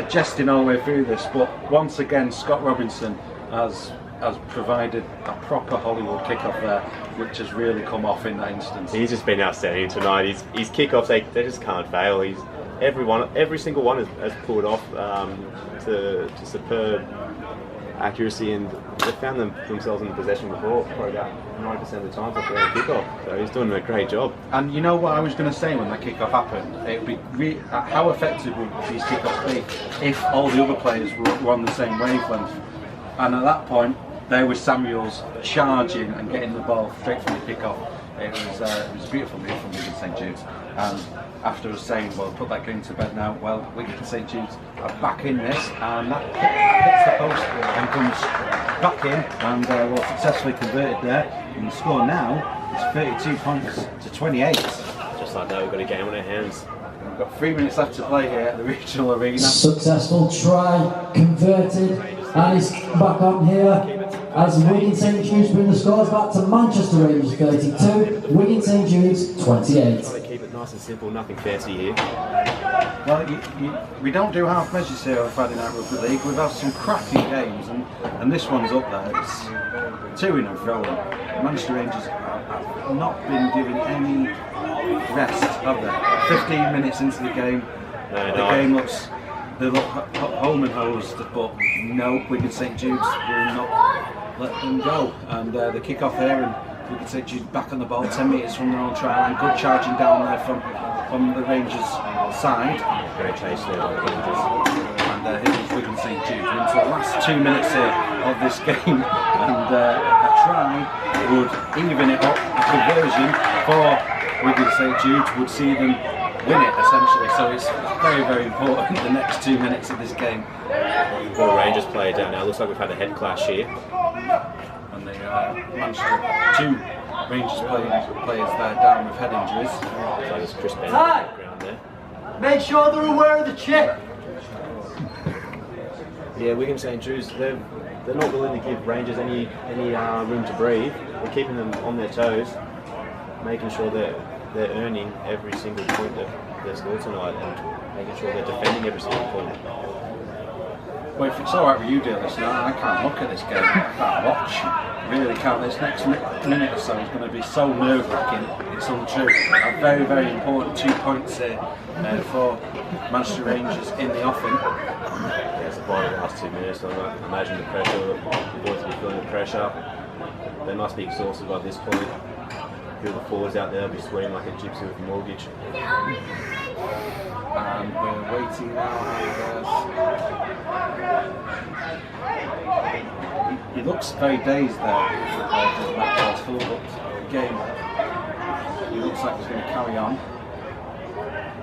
jesting all the way through this. But once again, Scott Robinson has provided a proper Hollywood kickoff there, which has really come off in that instance. He's just been outstanding tonight. His kickoffs, they just can't fail. Every single one has pulled off to superb accuracy, and they found themselves in the possession before, probably about 90% of the time for a kickoff. So he's doing a great job. And you know what I was going to say when that kickoff happened? It would be how effective would these kickoffs be if all the other players were on the same wavelength? And at that point, there was Samuels charging and getting the ball straight from the kickoff. It was a beautiful move from Wigan St Judes. And after us saying, well, put that game to bed now, well, Wigan St Judes are back in this, and that hits the post and comes back in, and well, successfully converted there. And the score now is 32 points to 28. Just like that, we've got a game on our hands. We've got 3 minutes left to play here at the regional arena. Successful try, converted, and he's back on here as Wigan St Judes bring the scores back to Manchester Rangers 32, Wigan St Judes 28. Try to keep it nice and simple, nothing fancy here. Well, we don't do half measures here on Friday Night Rugby League. We've had some cracking games, and this one's up there. It's to and fro. Manchester Rangers have not been given any rest, have they? 15 minutes into the game, game looks, they look home and hosed, but no, Wigan St Judes will not let them go. And the kick-off here, and Wigan St Judes back on the ball, 10 metres from their own try line, good charging down there from the Rangers side. Great chase there by the Rangers. And here is Wigan St Judes. We're into the last 2 minutes here of this game, and a try would even it up. A conversion for Wigan St Judes would see them win it essentially. So it's very, very important the next 2 minutes of this game. We've got a Rangers player down now. Looks like we've had a head clash here. And they managed to 2 Rangers players there down with head injuries. So there's Chris Bennett on the ground there. Make sure they're aware of the chip. Yeah, Wigan St Judes, they're not willing to give Rangers any room to breathe. They're keeping them on their toes, making sure that they're earning every single point that they score tonight, and making sure they're defending every single point. Well, if it's alright with you, dear listener, I can't look at this game. I can't watch. Really can't. This next minute or so is going to be so nerve-wracking. It's untrue. A very, very important 2 points here for Manchester Rangers in the offing. Yeah, it's the last 2 minutes. So I imagine the pressure. The boys will be feeling the pressure. They must be exhausted by this point. Who the forwards out there will be sweating like a gypsy with a mortgage. And we're waiting now. He looks very dazed there. Just Maxwell's full game. He looks like he's going to carry on.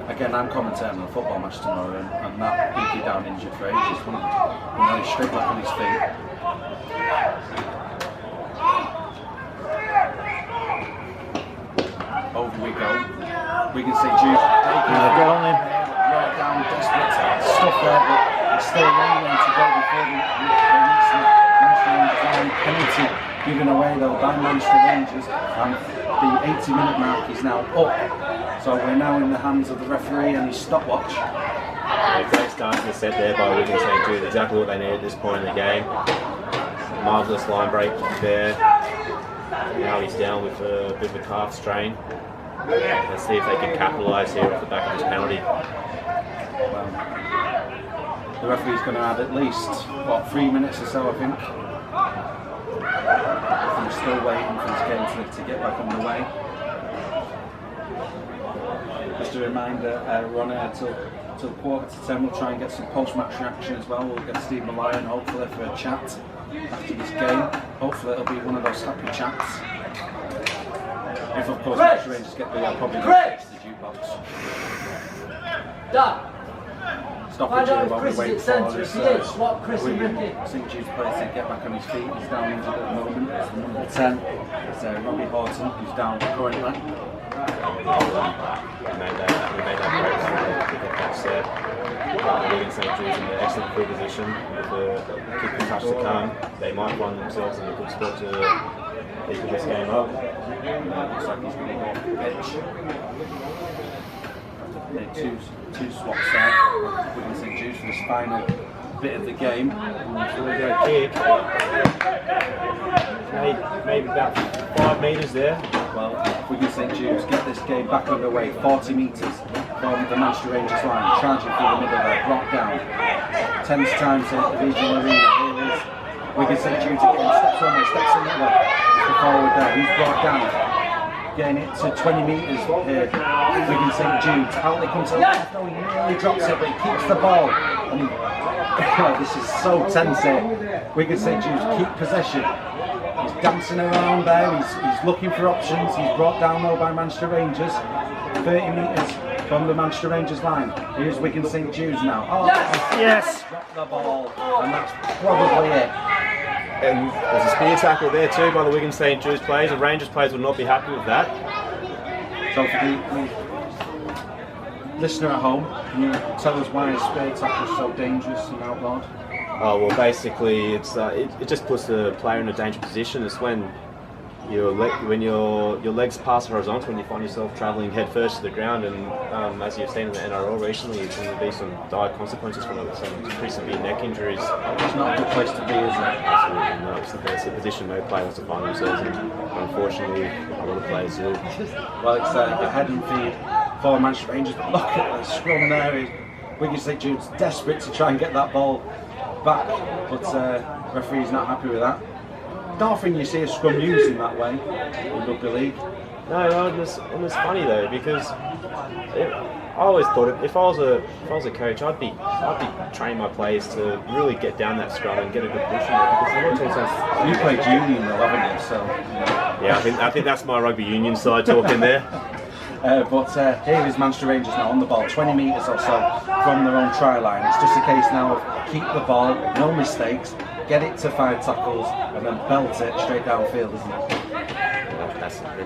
Again, I'm commentating on a football match tomorrow, and that he'd be down injured for ages. He's straight back on his feet. Over we go. Wigan St Judes taking Get on him. right down, desperate stuff there, but there's still a long way to go before they reach the Manchester Rangers line. Penalty given away though by Manchester Rangers, and the 80-minute mark is now up. So we're now in the hands of the referee and his stopwatch. Yeah, great start to the set there by Wigan St Judes. Exactly what they need at this point in the game. Marvellous line break there. Now he's down with a bit of a calf strain. Let's see if they can capitalise here off the back of this penalty. Well, the referee's going to add at least, 3 minutes or so, I think. I'm still waiting for this game to get back underway. Just a reminder, we're on air till 9:45. We'll try and get some post-match reaction as well. We'll get Steve Malyon hopefully for a chat after this game. Hopefully it'll be one of those happy chats. If of course Manchester Rangers get the probably fix the jukebox. Stoppage here while we wait for this St Jude's player to get back on his feet. He's down injured at the moment. It's number 10. It's Robbie Horton who's down currently. We made that great run to get that set. Wigan St Judes in an excellent field position with a kick and touch to come. They might find themselves in a good spot to equal this game up. Looks like he's going to go off the pitch. Two swaps there. Wigan St Judes for this final bit of the game. So we go kick. Maybe about 5 metres there. Well, Wigan St Judes get this game back underway, 40 metres from the Manchester Rangers line, charging through the middle there, brought down. Tense times at the regional arena. Here is Wigan St Judes again, steps in the forward there, he's brought down. Getting it to 20 metres here, Wigan St Judes. Out they come to the left, he nearly drops it, but he keeps the ball. And this is so tense here. Wigan St Judes keep possession. He's dancing around there, he's looking for options. He's brought down though by Manchester Rangers. 30 metres from the Manchester Rangers line. Here's Wigan St Judes now. Oh, Yes! Dropped the ball, and that's probably it. And there's a spear tackle there too by the Wigan St Judes players. The Rangers players will not be happy with that. So for the listener at home, can you tell us why a spear tackle is so dangerous and outlawed? Oh well, basically it just puts the player in a dangerous position. It's when your legs pass horizontal and you find yourself travelling head first to the ground, and as you've seen in the NRL recently, there's going to be some dire consequences from it, some pretty severe neck injuries. It's not a good place to be, is it? Absolutely not. It's a position no player wants to find themselves in. Unfortunately, a lot of players do. Well, it's a head and feed for Manchester Rangers, but look at the scrum there. Wigan St Jude's desperate to try and get that ball back, but referee's not happy with that. Don't think you see a scrum used in that way in rugby league. No, and it's funny though, because I always thought if I was a coach, I'd be training my players to really get down that scrum and get a good push in it, because a lot of times You played union though, haven't you? So yeah, I think that's my rugby union side talking there. But here is Manchester Rangers now on the ball, 20 metres or so from their own try line. It's just a case now of keep the ball, no mistakes, get it to 5 tackles, and then belt it straight downfield, isn't it?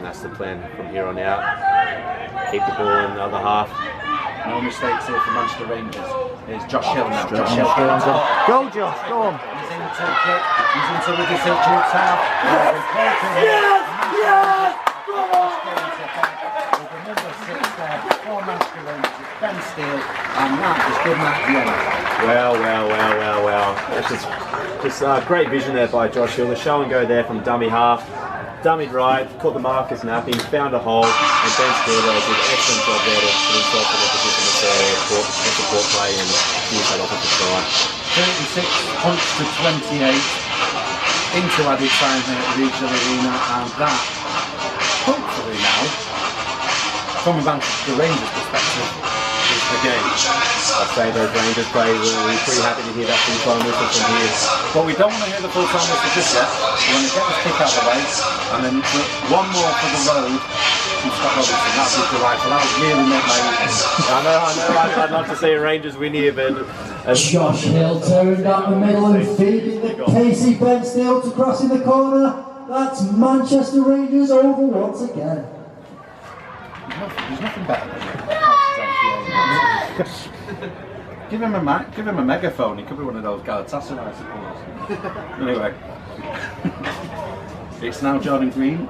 That's the plan from here on out. Keep the ball in the other half. No mistakes here for Manchester Rangers. Is Josh Hill now. Josh Hill. Go, Josh, go on. He's into kick. He's into Wigan St Jude's half. Yes! Yes! With the number 6 there, 4 Manchester Rangers, Ben Steele, and that is good at the end. Well. That's just great vision there by Josh Hill. The show and go there from dummy half. Dummy drive, caught the Marcus napping, found a hole, and Ben Steele did an excellent job there to put himself in a position to support play and finish that off with the try. 36 points to 28 into added time here at the Regional Arena, and that, hopefully now, from a Manchester Rangers perspective, is the game. I'd say those Rangers players will be pretty happy to hear that full-time whistle from here. But we don't want to hear the full-time whistle just yet. We want to get this kick out of the way, and then one more for the road from Scott Robertson. That's a delightful. That would really make my evening. I know. I'd love to see Rangers win here, but Josh Hill turned down the middle and feeding the Casey Ben Steele to cross in the corner. That's Manchester Rangers over once again. There's nothing better than that. Give him a megaphone. He could be one of those Galatasaray, I suppose. Anyway, it's now Jordan Green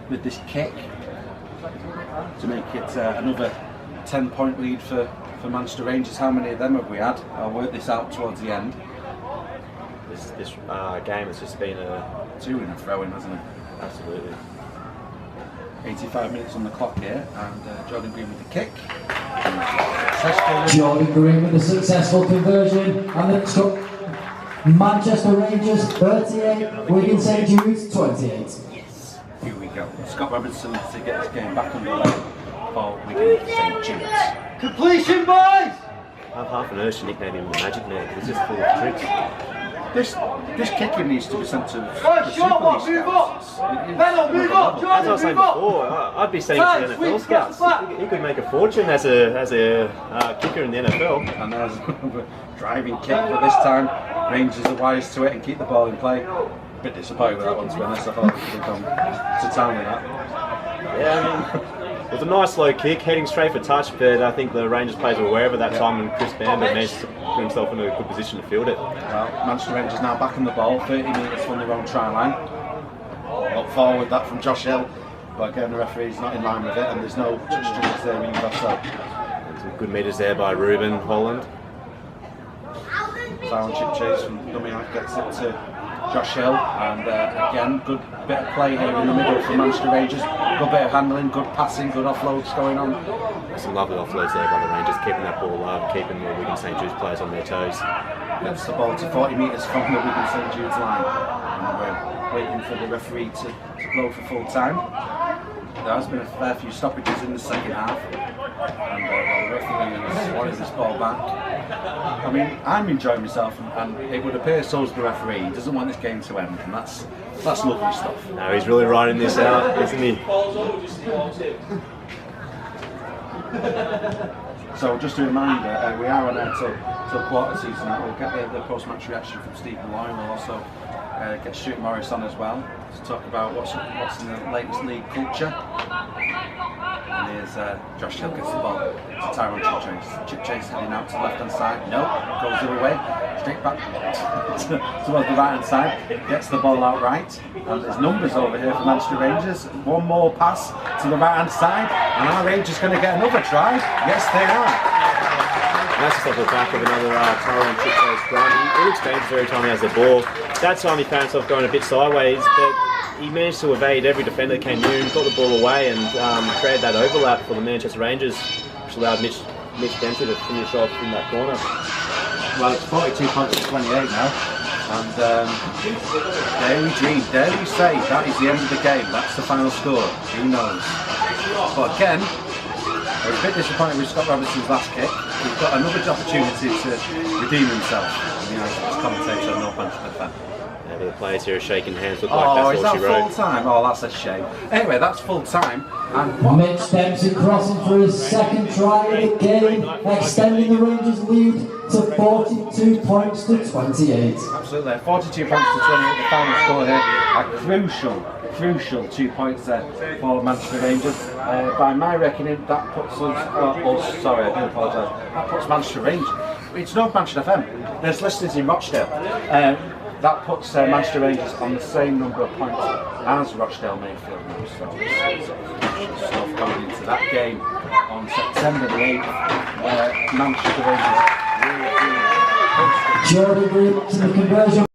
with this kick to make it another 10-point lead for Manchester Rangers. How many of them have we had? I'll work this out towards the end. this game has just been a 2 in a throw-in, hasn't it? absolutely. 85 minutes on the clock here, and Jordan Green with the kick. Jordan Green with a successful conversion, and the score. Manchester Rangers 38, Wigan St Judes 28. Yes. Here we go. Scott Robertson to get this game back underway for Wigan St Judes. Completion, boys! I have half an urge to nickname him the Magic Man. He's just full of tricks. This kicking needs to be sent to the Right, short one, move up! Benno, move up! As I was saying Jordan, move up! before, I'd be saying to the NFL scouts, he could make a fortune as a kicker in the NFL. And there's a driving kick, but this time Rangers are wise to it and keep the ball in play. A bit disappointed with that one, to be honest. I thought we could have gone to town with that. Yeah, I mean, it was a nice low kick, heading straight for touch, but I think the Rangers players were aware of it that time, and Chris Bamber managed to put himself in a good position to field it. Well, Manchester Rangers now back on the ball, 30 metres from their own try line. Up forward, that from Josh Hill, but again the referee's not in line with it, and there's no touch there either, so. Some good metres there by Ruben Holland. Silent chip chase from dummy half gets it to Josh Hill, and again, good bit of play here in the middle for Manchester Rangers. Good bit of handling, good passing, good offloads going on. Some lovely offloads there by the Rangers, keeping that ball alive, keeping the Wigan St Jude's players on their toes. Gets the ball to 40 metres from the Wigan St Jude's line, and we're waiting for the referee to blow for full time. There has been a fair few stoppages in the second half, and the referee is wanting this ball back. I mean, I'm enjoying myself, and it would appear so is the referee. He doesn't want this game to end, and that's lovely stuff. No, he's really riding this out, isn't he? So just a reminder, we are on air till quarter season. We'll get the post-match reaction from Steve Malloy. We'll also get Stuart Morris on as well to talk about what's in the latest league culture. And here's Josh Hill gets the ball to Tyrone Chip Chase heading out to the left hand side. No, goes the other way, straight back towards the right hand side. Gets the ball out right. And there's numbers over here for Manchester Rangers. One more pass to the right hand side, and are Rangers going to get another try? Yes, they are. That's just off the back of another Tyrone Chip Chase run. He looks dangerous every time he has the ball. That time he found himself going a bit sideways, but he managed to evade every defender that came near him, got the ball away, and created that overlap for the Manchester Rangers, which allowed Mitch Dempsey to finish off in that corner. Well, it's 42 points to 28 now, and dare we dream, dare we say that is the end of the game, that's the final score, who knows. But again, I was a bit disappointed with Scott Robertson's last kick. He's got another opportunity to redeem himself. You know, as commentator, no offense to the fan. Yeah, but the players here are shaking hands, look like is that's all that she wrote. full time? Oh, that's a shame. Anyway, that's full time. And Mitch Dempsey crossing for his second try of the game, extending the Rangers' lead to 42 points to 28. Absolutely, 42 points to 28, the final score here. A crucial 2 points there for Manchester Rangers. By my reckoning, that puts us, sorry, I do apologise, that puts Manchester Rangers, it's not Manchester FM, there's listeners in Rochdale. That puts Manchester Rangers on the same number of points as Rochdale Mayfield. So special stuff going into that game on September the 8th, where Manchester Rangers will be hosting. Jordan Green to the conversion.